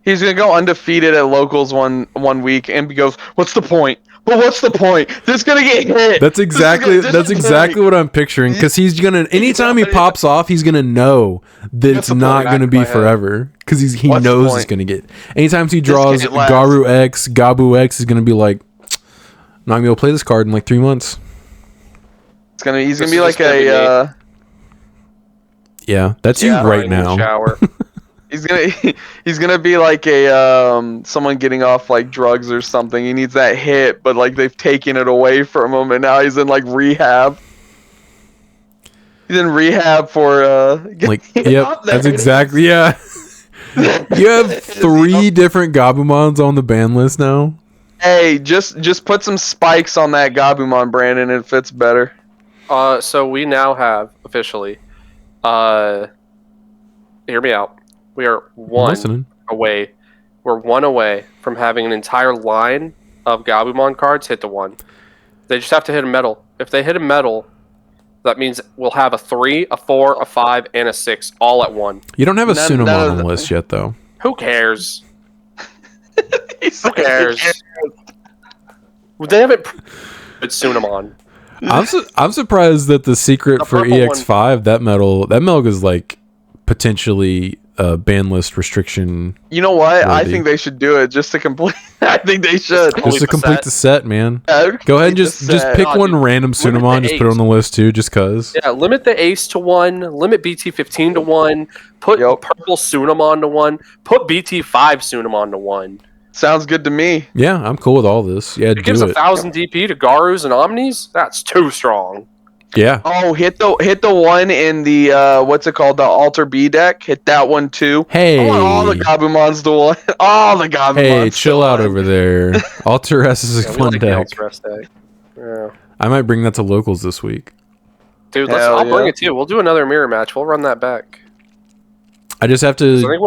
He's gonna go undefeated at locals one week, and he goes, "What's the point? But what's the point? This is gonna get hit." That's exactly what I'm picturing. Because he's gonna, anytime he pops off, he's gonna know that it's not gonna be forever. Because he knows it's gonna get. Anytime he draws Garu X, Gabu X, is gonna be like, I'm not gonna be able to play this card in like 3 months. He's gonna be like a. Yeah, that's you right now. Shower. He's gonna be like a someone getting off like drugs or something. He needs that hit, but like they've taken it away from him, and now he's in like rehab. He's in rehab for like yep, that's exactly You have 3 different Gabumons on the ban list now. Hey, just put some spikes on that Gabumon, Brandon, and it fits better. So we now have officially. Hear me out. We are one away. We're 1 away from having an entire line of Gabumon cards hit to 1. They just have to hit a metal. If they hit a metal, that means we'll have a 3, a 4, a 5, and a 6 all at 1. You don't have a Sunamon on the list yet, though. Who cares? Who cares? They haven't put Sunamon. I'm surprised that the secret for EX5 that metal is like potentially ban list restriction. You know what? I think they should do it just to complete. I think they should just to complete the set, man. Go ahead and just pick one random Sunamon, just put it on the list too, just cause. Yeah, limit the Ace to 1. Limit BT14 to 1. Put purple Sunamon to 1. Put BT5 Sunamon to 1. Sounds good to me. Yeah, I'm cool with all this. Yeah, it gives 1,000 DP to Garus and Omnis. That's too strong. Yeah. Oh, hit the one in the what's it called? The Alter B deck. Hit that one too. Hey. I want all the Gabumons to one. All the Gabumons. Hey, chill out over there. Alter S is a fun deck. Yeah. I might bring that to locals this week. Dude, I'll bring it to you. We'll do another mirror match. We'll run that back. I just have to. So I think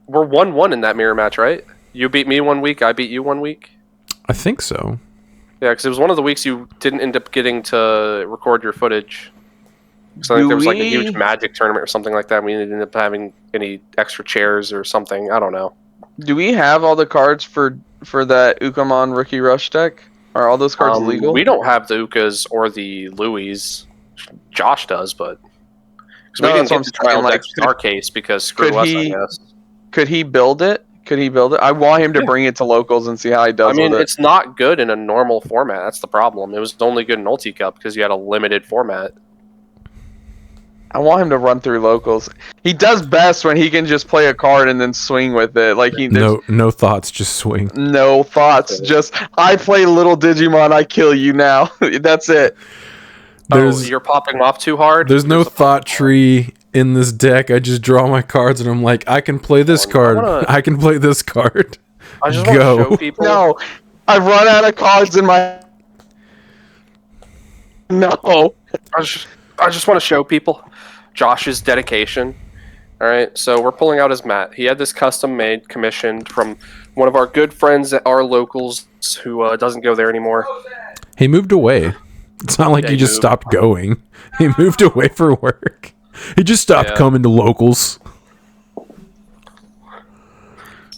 we're 1-1 in that mirror match, right? You beat me 1 week. I beat you 1 week. I think so. Yeah, because it was one of the weeks you didn't end up getting to record your footage. So I think there was like a huge Magic tournament or something like that. We didn't end up having any extra chairs or something. I don't know. Do we have all the cards for that Ukamon Rookie Rush deck? Are all those cards legal? We don't have the Ukas or the Louis. Josh does, but because we didn't get to trial decks in our case because screw us, I guess. Could he build it? I want him to bring it to locals and see how he does with it. It's not good in a normal format. That's the problem. It was only good in Ulti Cup because you had a limited format. I want him to run through locals. He does best when he can just play a card and then swing with it. Like no thoughts, just swing. No thoughts, just I play little Digimon, I kill you now. That's it. You're popping off too hard? There's no thought tree in this deck. I just draw my cards and I'm like, I can play this card. I can play this card. I just want to show people. No, I've run out of cards in my. No. I just want to show people Josh's dedication. All right, so we're pulling out his mat. He had this custom made, commissioned from one of our good friends at our locals who doesn't go there anymore. He moved away. It's not like he just stopped going. He moved away for work. He just stopped coming to locals.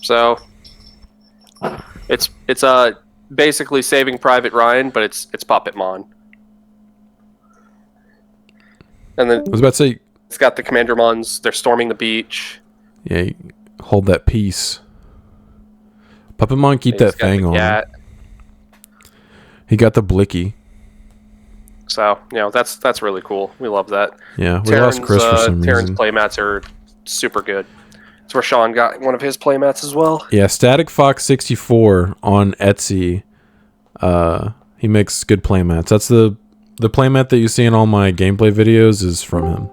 So it's basically Saving Private Ryan, but it's Puppetmon. And then I was about to say it's got the Commandermons. They're storming the beach. Yeah, hold that peace. Puppetmon, keep that thing on. He got the blicky. So, that's really cool. We love that. Yeah, we lost Chris for some Terran's reason. playmats are super good. That's where Sean got one of his playmats as well. Yeah, Static Fox 64 on Etsy. He makes good playmats. That's the playmat that you see in all my gameplay videos is from him.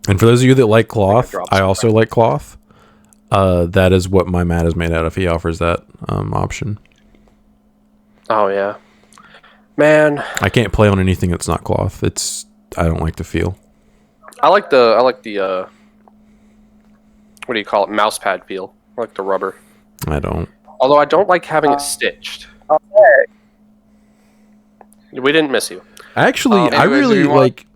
And for those of you that like cloth, I also like cloth. that is what my mat is made out of. He offers that option. Oh yeah, man. I can't play on anything that's not cloth. I don't like the feel. I like the what do you call it? Mouse pad feel. I like the rubber. I don't. Although I don't like having it stitched. We didn't miss you. Actually, I really like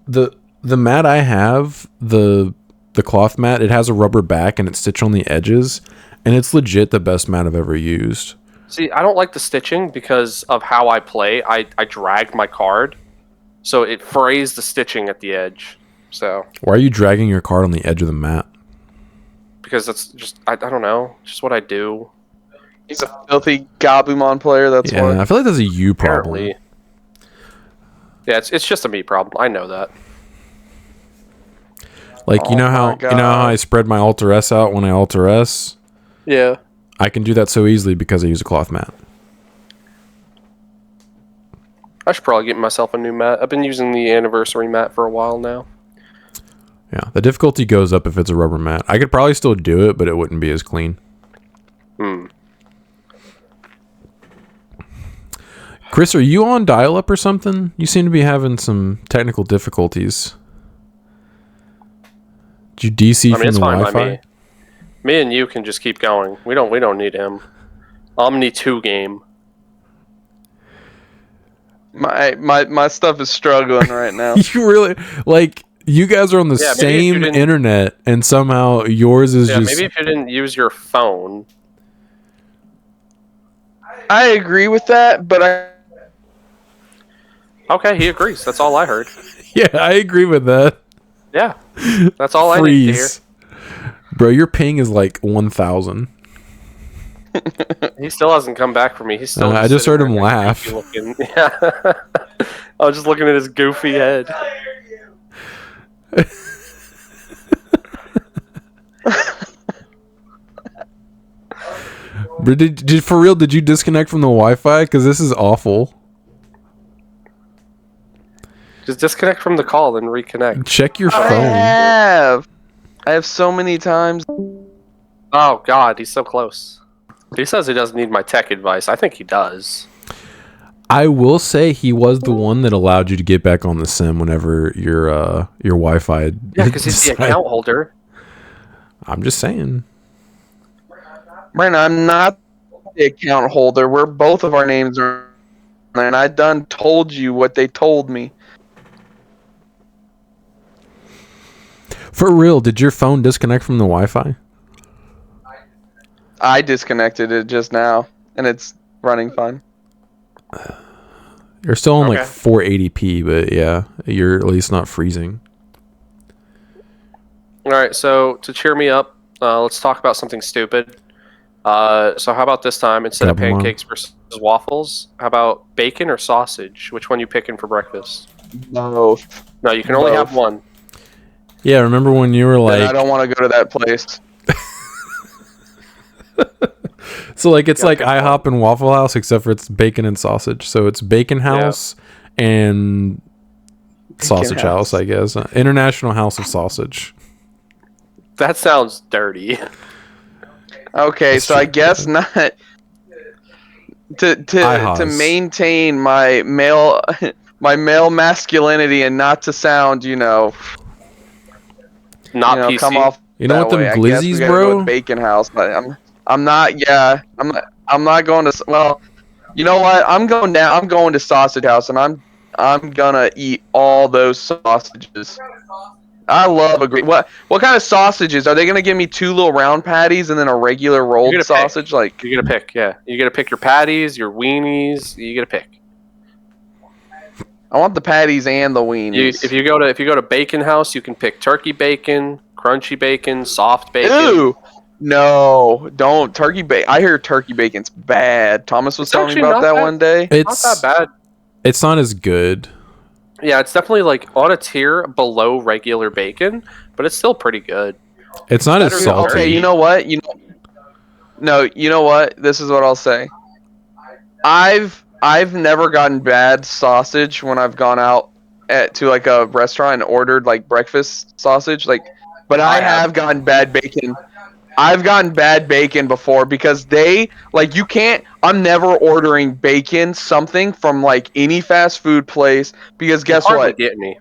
the mat I have, the cloth mat. It has a rubber back and it's stitched on the edges, and it's legit the best mat I've ever used. See, I don't like the stitching because of how I play. I dragged my card, so it frays the stitching at the edge. So why are you dragging your card on the edge of the mat? Because that's just I don't know, just what I do. He's a filthy Gabumon player. That's why. I feel like that's a you problem. Apparently. Yeah, it's just a me problem. I know that. Like you know how I spread my Alter S out when I Alter S? Yeah. I can do that so easily because I use a cloth mat. I should probably get myself a new mat. I've been using the anniversary mat for a while now. Yeah, the difficulty goes up if it's a rubber mat. I could probably still do it, but it wouldn't be as clean. Chris, are you on dial-up or something? You seem to be having some technical difficulties. Did you DC from the Wi-Fi? Me and you can just keep going. We don't need him. Omni4Game. My stuff is struggling right now. You really you guys are on the same internet, and somehow yours is just. Maybe if you didn't use your phone. I agree with that, but Okay, he agrees. That's all I heard. Yeah, I agree with that. Yeah, that's all I need to hear. Bro, your ping is like 1,000. He still hasn't come back for me. He's still. I just heard him laugh. Yeah. I was just looking at his goofy head. But for real, did you disconnect from the Wi-Fi? Because this is awful. Just disconnect from the call, then reconnect. Check your phone. I have so many times. Oh God, he's so close. He says he doesn't need my tech advice. I think he does. I will say he was the one that allowed you to get back on the sim whenever your Wi-Fi. Yeah, because he's the account holder. I'm just saying. Brandon, I'm not the account holder. We're both of our names are, and I done told you what they told me. For real, did your phone disconnect from the Wi-Fi? I disconnected it just now, and it's running fine. You're still on like 480p, but yeah, you're at least not freezing. All right, so to cheer me up, let's talk about something stupid. So how about this time, instead of pancakes versus waffles, how about bacon or sausage? Which one you picking for breakfast? Both. No, you can only have one. Yeah, remember when you were like... I don't want to go to that place. So like it's like IHOP and Waffle House, except for it's bacon and sausage. So it's Bacon House and Sausage House, I guess. International House of Sausage. That sounds dirty. Okay, so I guess not to maintain my male masculinity and not to sound, not PC. Come off. You know what them glizzies, bro? Go Bacon House, but I'm not. Yeah, I'm not going to. Well, you know what? I'm going down. I'm going to Sausage House, and I'm gonna eat all those sausages. I love a great. What kind of sausages are they gonna give me? 2 little round patties and then a regular rolled sausage? Pick. Like you get to pick. Yeah, you get to pick your patties, your weenies. You get to pick. I want the patties and the weenies. If you go to Bacon House, you can pick turkey bacon, crunchy bacon, soft bacon. Ew. No, don't turkey bacon. I hear turkey bacon's bad. Thomas was telling me about that one day. It's not that bad. It's not as good. Yeah, it's definitely like on a tier below regular bacon, but it's still pretty good. It's not as salty. Okay, you know what? You know what? This is what I'll say. I've never gotten bad sausage when I've gone out to like a restaurant and ordered like breakfast sausage, but I have gotten bad bacon. I've gotten bad bacon before because you can't. I'm never ordering bacon something from like any fast food place because guess what? Get me.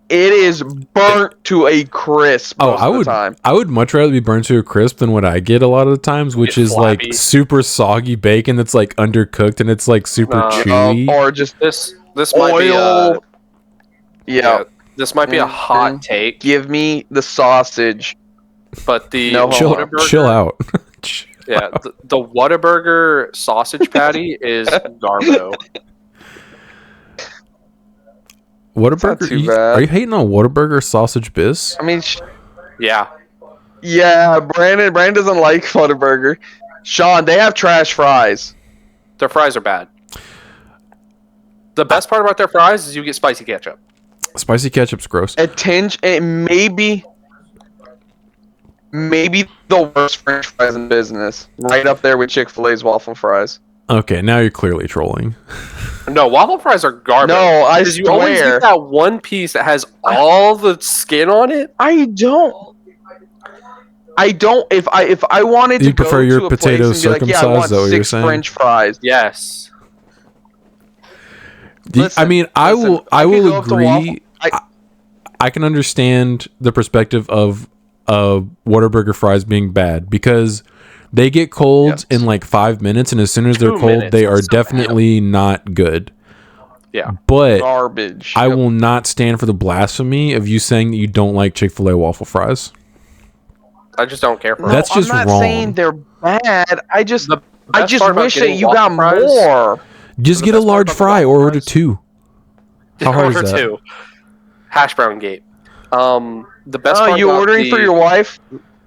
It is burnt to a crisp most of the time. I would much rather be burnt to a crisp than what I get a lot of the times, which is like super soggy bacon that's like undercooked and it's like super chewy. Or just this oil. might be this might be a hot take. Give me the sausage. But the chill out. The Whataburger sausage patty is Garbo. Whataburger? Are you hating on Whataburger sausage bis? I mean, yeah. Brandon doesn't like Whataburger. Sean, they have trash fries. Their fries are bad. The best part about their fries is you get spicy ketchup. Spicy ketchup's gross. It maybe the worst French fries in business, right up there with Chick-fil-A's waffle fries. Okay, now you're clearly trolling. No, waffle fries are garbage. No, I swear. You always get that one piece that has all the skin on it. I don't. If I wanted to prefer go your to a potatoes place and be like, I want 6 French fries. Yes. I will agree. I can understand the perspective of Whataburger fries being bad because they get cold in like 5 minutes, and as soon as they're cold, they are definitely not good. Yeah, but garbage. I will not stand for the blasphemy of you saying that you don't like Chick-fil-A waffle fries. I just don't care for That's just wrong. I'm not saying they're bad. I just wish that you got fries, more. Just get a large fry or order 2. How hard is that? 2. Hash brown gate. The best part you ordering for your wife?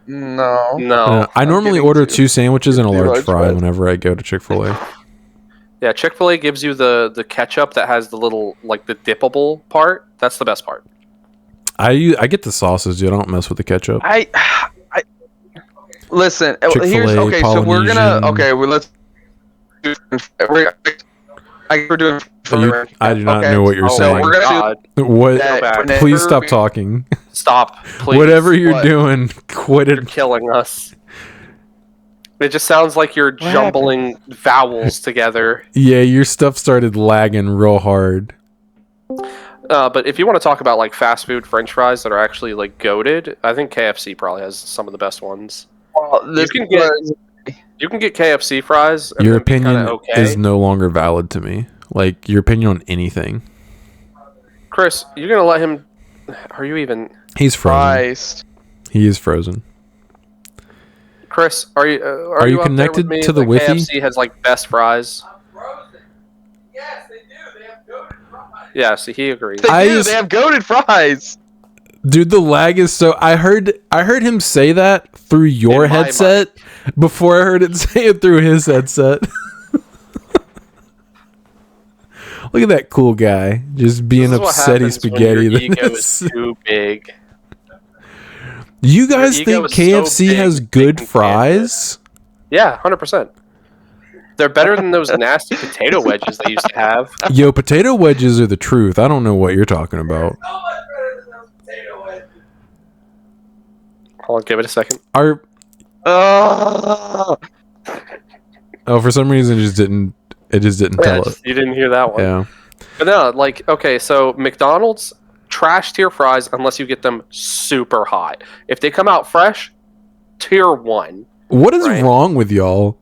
No. I normally order 2 sandwiches and a large fry whenever I go to Chick-fil-A. Yeah, Chick-fil-A gives you the ketchup that has the little, like, the dippable part. That's the best part. I get the sauces, dude. I don't mess with the ketchup. Listen, Chick-fil-A, so we're gonna let's we're doing. I do not know what you're saying. Please stop talking. Stop, please. Whatever you're doing, quit it. You're killing us. It just sounds like you're jumbling vowels together. Yeah, your stuff started lagging real hard. But if you want to talk about like fast food French fries that are actually like goated, I think KFC probably has some of the best ones. You can get KFC fries. Your opinion is no longer valid to me. Like your opinion on anything. Chris, you're gonna let him? Are you even? He's frozen. He is frozen. Chris, are you connected to the Wi-Fi? KFC has like best fries. Yes, they do. They have goated fries. Yeah, see, he agrees. They have goated fries. Dude, the lag is so. I heard him say that through your headset before I heard it say it through his headset. Look at that cool guy just being upsetty spaghetti. Your ego is too big. You guys think KFC has good fries? Yeah, 100%. They're better than those nasty potato wedges they used to have. Yo, potato wedges are the truth. I don't know what you're talking about. So much better than those potato wedges. Hold on, give it a second. Oh, for some reason it just didn't tell us. You didn't hear that one. Yeah. But no, like, okay, so McDonald's trash tier fries unless you get them super hot. If they come out fresh, tier 1. What is wrong with y'all?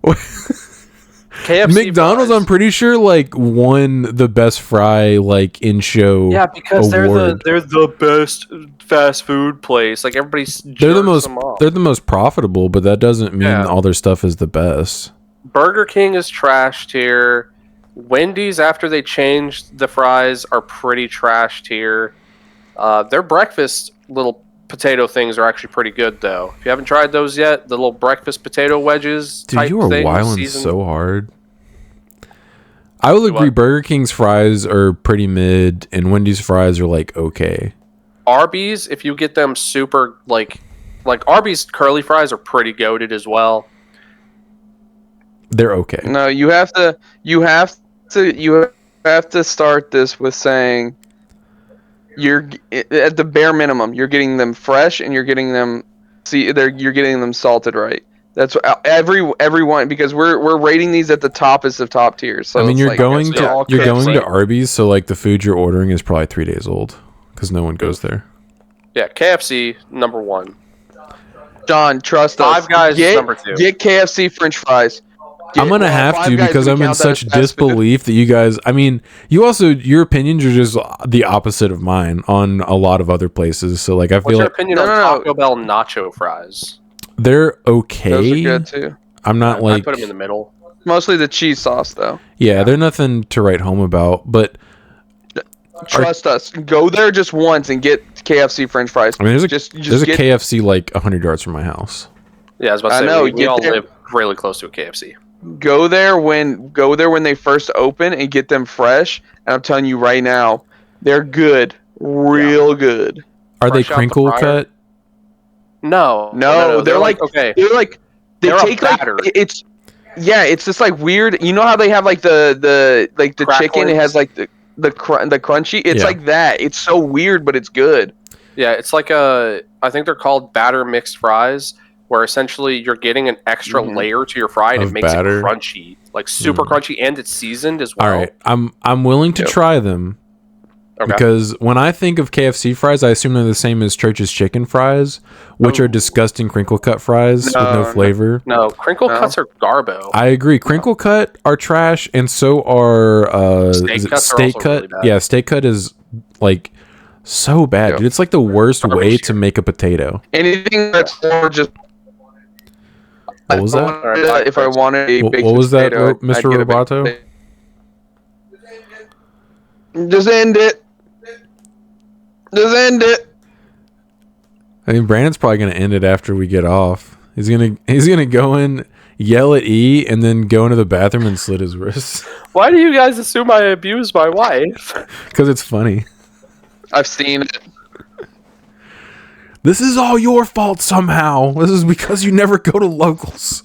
KFC McDonald's, fries. I'm pretty sure, like, won the best fry, like, in-show because award. they're the best fast food place. Like, everybody's they're the most profitable, but that doesn't mean all their stuff is the best. Burger King is trash tier. Wendy's, after they changed the fries, are pretty trash tier. Their breakfast little potato things are actually pretty good, though. If you haven't tried those yet, the little breakfast potato wedges. Dude, you are wilding so hard. I will agree. Burger King's fries are pretty mid, and Wendy's fries are like okay. Arby's, if you get them super like Arby's curly fries are pretty goated as well. They're okay. No, you have to start this with saying you're at the bare minimum. You're getting them fresh and you're getting them See, you're getting them salted right. That's what everyone, because we're rating these at the toppest of top tiers. So I mean, it's you're like, going KFC. to Arby's, so like the food you're ordering is probably 3 days old because no one goes there. Yeah, KFC number 1. John, trust us. Five Guys number 2. Get KFC French fries. I'm gonna have to because I'm in such disbelief that you guys. I mean, your opinions are just the opposite of mine on a lot of other places. So like, I feel What's your like opinion on Taco Bell nacho fries? they're okay. Those are good too. I'm not like I put them in the middle. Mostly the cheese sauce though. Yeah, they're nothing to write home about. But trust us. Go there just once and get KFC French fries. I mean, there's a get KFC like 100 yards from my house. Yeah, I was about to say we all live really close to a KFC. Go there when they first open and get them fresh. And I'm telling you right now, they're good, real good. Are they crinkle cut? No, they're like okay. They take like it's just like weird. You know how they have like the chicken? It has like the crunchy. It's like that. It's so weird, but it's good. Yeah, it's like I think they're called batter mixed fries, where essentially you're getting an extra layer to your fry and it makes it crunchy, like super crunchy, and it's seasoned as well. All right, I'm willing to try them because when I think of KFC fries, I assume they're the same as Church's chicken fries, which are disgusting crinkle cut fries with no flavor. No, crinkle cuts are garbo. I agree. Crinkle cut are trash, and so are steak cut. Really yeah, steak cut is like so bad, dude. It's like the worst way to make a potato. Anything that's more just. What was that? If I wanted a baked what was that, potato, Mr. Roboto? Just end it. Just end it. I mean, Brandon's probably gonna end it after we get off. He's gonna go in, yell at E, and then go into the bathroom and slit his wrists. Why do you guys assume I abuse my wife? Because it's funny. I've seen it. This is all your fault somehow. This is because you never go to locals.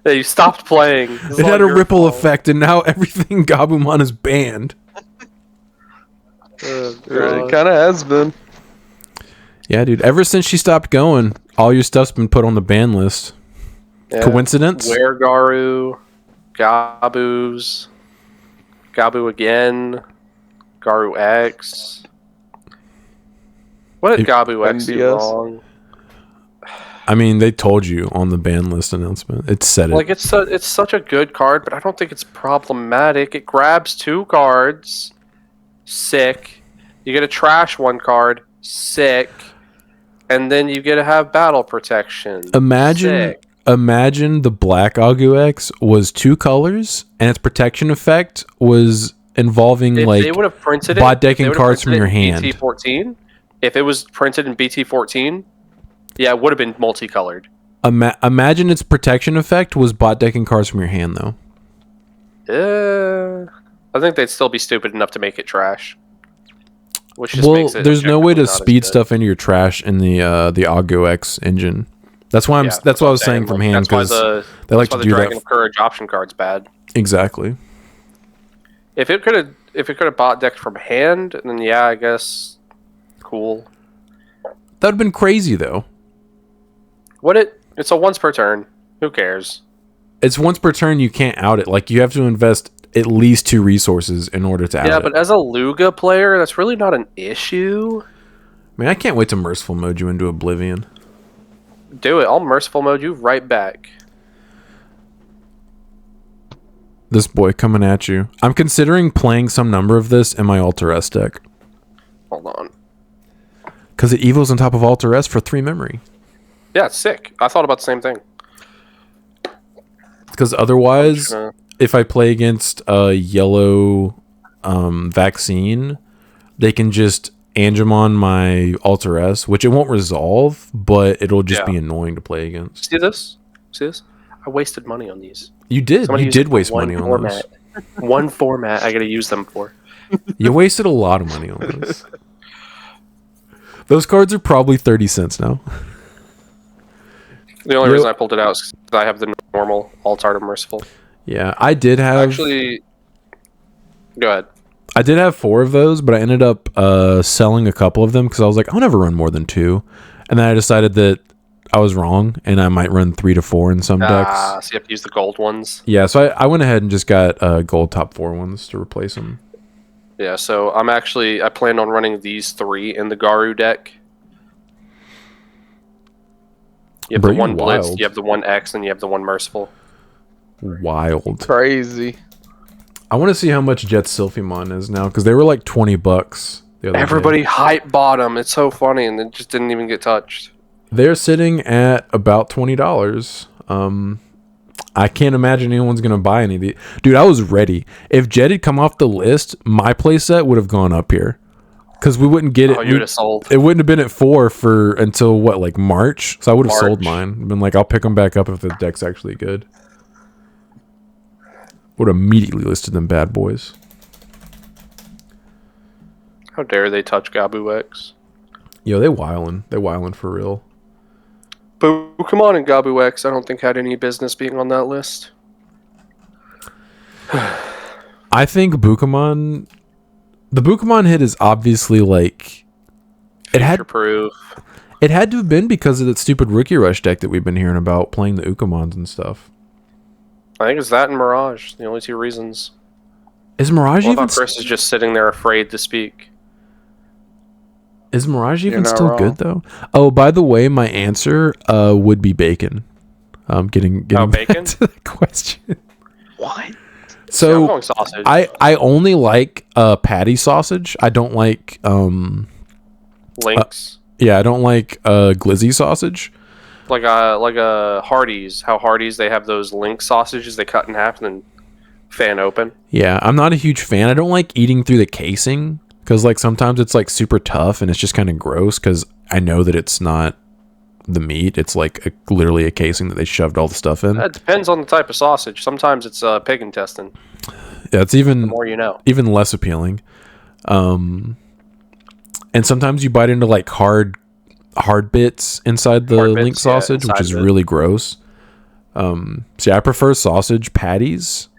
Yeah, you stopped playing. It had a ripple effect, and now everything Gabumon is banned. It kind of has been. Yeah, dude. Ever since she stopped going, all your stuff's been put on the ban list. Yeah. Coincidence? Garu, Gabu again, Garu X. What did Gabu X do wrong? I mean, they told you on the ban list announcement. It said it. Like, it's such a good card, but I don't think it's problematic. It grabs 2 cards. Sick. You get a trash 1 card. Sick. And then you get to have battle protection. Imagine the black Agu X was 2 colors, and its protection effect was involving they would have printed bot decking cards from your hand. BT14. If it was printed in BT14, yeah, it would have been multicolored. Imagine its protection effect was bot decking cards from your hand, though. I think they'd still be stupid enough to make it trash. Which just well, makes it there's no way to speed stuff into your trash in the Agu X engine. That's why that's what I was saying from hand, because they like to do that. Dragon of Courage option card's bad. Exactly. If it could have bot decked from hand, then yeah, I guess. Cool. That would have been crazy, though. It's a once per turn. Who cares? It's once per turn. You can't out it. Like, you have to invest at least 2 resources in order to out it. Yeah, but as a Luga player, that's really not an issue. I mean, I can't wait to merciful mode you into oblivion. Do it. I'll merciful mode you right back. This boy coming at you. I'm considering playing some number of this in my Alter S deck. Hold on. Because it evils on top of Alter S for 3 memory. Yeah, it's sick. I thought about the same thing. Because otherwise, if I play against a yellow vaccine, they can just Angemon my Alter S, which it won't resolve, but it'll just be annoying to play against. See this? I wasted money on these. You did. You did waste money on those. One format I gotta use them for. You wasted a lot of money on those. Those cards are probably 30 cents now. The only reason I pulled it out is because I have the normal Altar Merciful. Yeah, I did have... Actually, go ahead. I did have 4 of those, but I ended up selling a couple of them because I was like, I'll never run more than 2. And then I decided that I was wrong, and I might run 3 to 4 in some decks. So you have to use the gold ones. Yeah, so I went ahead and just got gold top 4 ones to replace them. Yeah, so I plan on running these 3 in the Garu deck. You have Bro, the one you're Blitz, wild. you have the one X, and you have the one Merciful. Wild. Crazy. I want to see how much Jet Sylphimon is now, because they were like $20 the other Everybody day. hype bottom. It's so funny, and it just didn't even get touched. They're sitting at about $20. I can't imagine anyone's going to buy any of these. Dude, I was ready. If Jet had come off the list, my playset would have gone up here. Because we wouldn't get it. Oh, you would have sold. It wouldn't have been at 4 for until what, like March? So I would have sold mine. Been like, I'll pick them back up if the deck's actually good. Would have immediately listed them bad boys. How dare they touch Gabu X? Yo, they wildin'. They wildin' for real. Pokemon and Gabu X, I don't think had any business being on that list. I think Bukamon... The Bukamon hit is obviously like... It had to have been because of that stupid Rookie Rush deck that we've been hearing about, playing the Ukamons and stuff. I think it's that and Mirage, the only 2 reasons. Is Mirage Well, even... Chris is just sitting there afraid to speak. Is Mirage even still good, though? Oh, by the way, my answer would be bacon. Getting bacon? back to the question. What? So, Yeah, I'm going sausage. I only like patty sausage. I don't like... Links. I don't like glizzy sausage. Like a Hardee's. How Hardee's, they have those link sausages they cut in half and then fan open. Yeah, I'm not a huge fan. I don't like eating through the casing. Because, like, sometimes it's, like, super tough and it's just kind of gross because I know that it's not the meat. It's, like, literally a casing that they shoved all the stuff in. It depends on the type of sausage. Sometimes it's pig intestine. Yeah, it's even... The more you know. Even less appealing. And sometimes you bite into, like, hard bits inside the link sausage, which is really gross. So, yeah, I prefer sausage patties.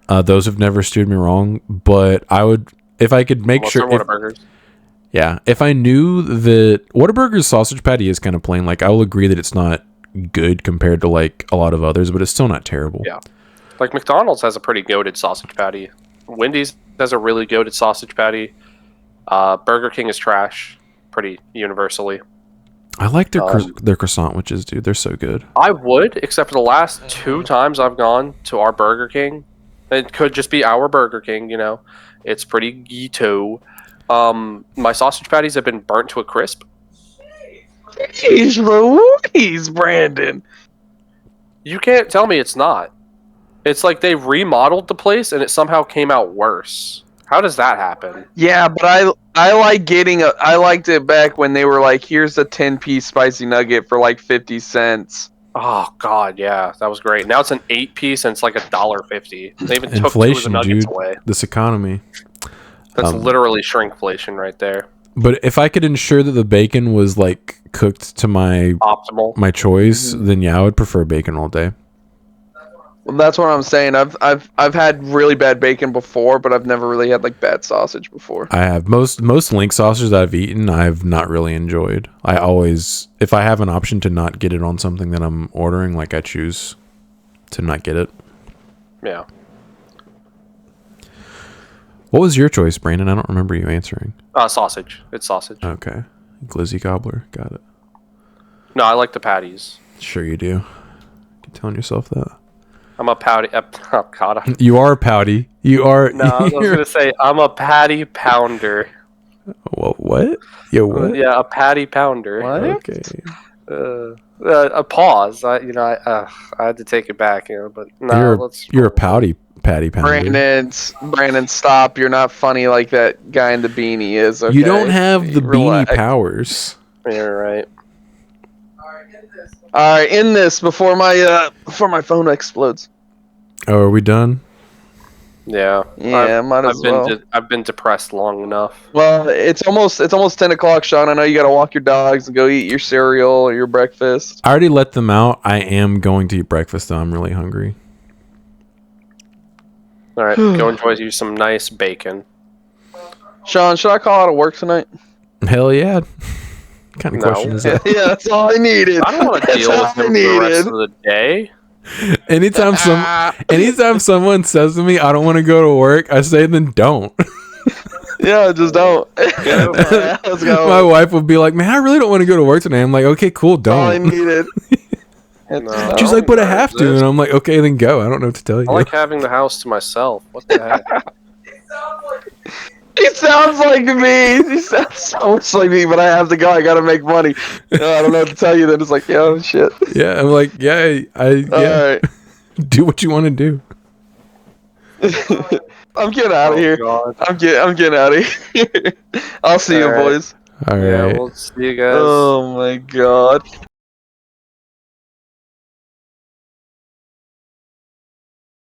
Those have never steered me wrong. But I would... If I could make sure... if I knew that... Whataburger's sausage patty is kind of plain. Like, I will agree that it's not good compared to, like, a lot of others, but it's still not terrible. Yeah. Like, McDonald's has a pretty goated sausage patty. Wendy's has a really goated sausage patty. Burger King is trash, pretty universally. I like their croissant sandwiches, dude. They're so good. I would, except for the last 2 times I've gone to our Burger King. It could just be our Burger King, you know. It's pretty ghetto. My sausage patties have been burnt to a crisp. Jeez Louise, Brandon. You can't tell me it's not. It's like they remodeled the place and it somehow came out worse. How does that happen? Yeah, but I liked it back when they were like, here's a 10-piece spicy nugget for like 50 cents. Oh god, yeah, that was great. Now it's an 8-piece and it's like $1.50. They even took 2 of the Inflation, nuggets dude. away. This economy. That's literally shrinkflation right there. But if I could ensure that the bacon was like cooked to my Optimal. choice, then yeah, I would prefer bacon all day. Well, that's what I'm saying. I've had really bad bacon before, but I've never really had like bad sausage before. I have most link sausages I've eaten, I've not really enjoyed. I always, if I have an option to not get it on something that I'm ordering, like I choose to not get it. Yeah. What was your choice, Brandon? I don't remember you answering. Sausage. It's sausage. Okay. Glizzy Gobbler. Got it. No, I like the patties. Sure you do. Keep telling yourself that. I'm a pouty. Oh god. You are pouty. You are. No, I was gonna say I'm a patty pounder. What? Yo, what? Yeah, a patty pounder. What? Okay. A pause. I had to take it back, you know. But no, You're a patty pounder. Brandon, stop! You're not funny like that guy in the beanie is. Okay? You don't have the Relax. beanie powers. You're right. All right, end this before my phone explodes. Oh, are we done? Yeah. Yeah, might as well. I've been depressed long enough. Well, it's almost 10 o'clock, Sean. I know you got to walk your dogs and go eat your cereal or your breakfast. I already let them out. I am going to eat breakfast, though. I'm really hungry. All right, go enjoy you some nice bacon. Sean, should I call out of work tonight? Hell yeah. kind of question is that? Yeah, that's all I needed. I don't want to deal with him for the rest of the day. Anytime someone says to me, "I don't want to go to work," I say, "Then don't." Yeah, just don't. Let's go. My wife would be like, "Man, I really don't want to go to work today." I'm like, "Okay, cool, All I don't." needed. No, She's like, "But I have to," and I'm like, "Okay, then go." I don't know what to tell you. I like having the house to myself. What the heck? It sounds like He sounds like me. He sounds so much like me, but I have to go. I gotta make money. I don't know what to tell you. Then it's like, yo, shit. Yeah, I'm like, yeah, All right. do what you want to do. I'm getting out of here. God. I'm getting out of here. I'll see you, All right. boys. All right. Yeah, we'll see you guys. Oh my god.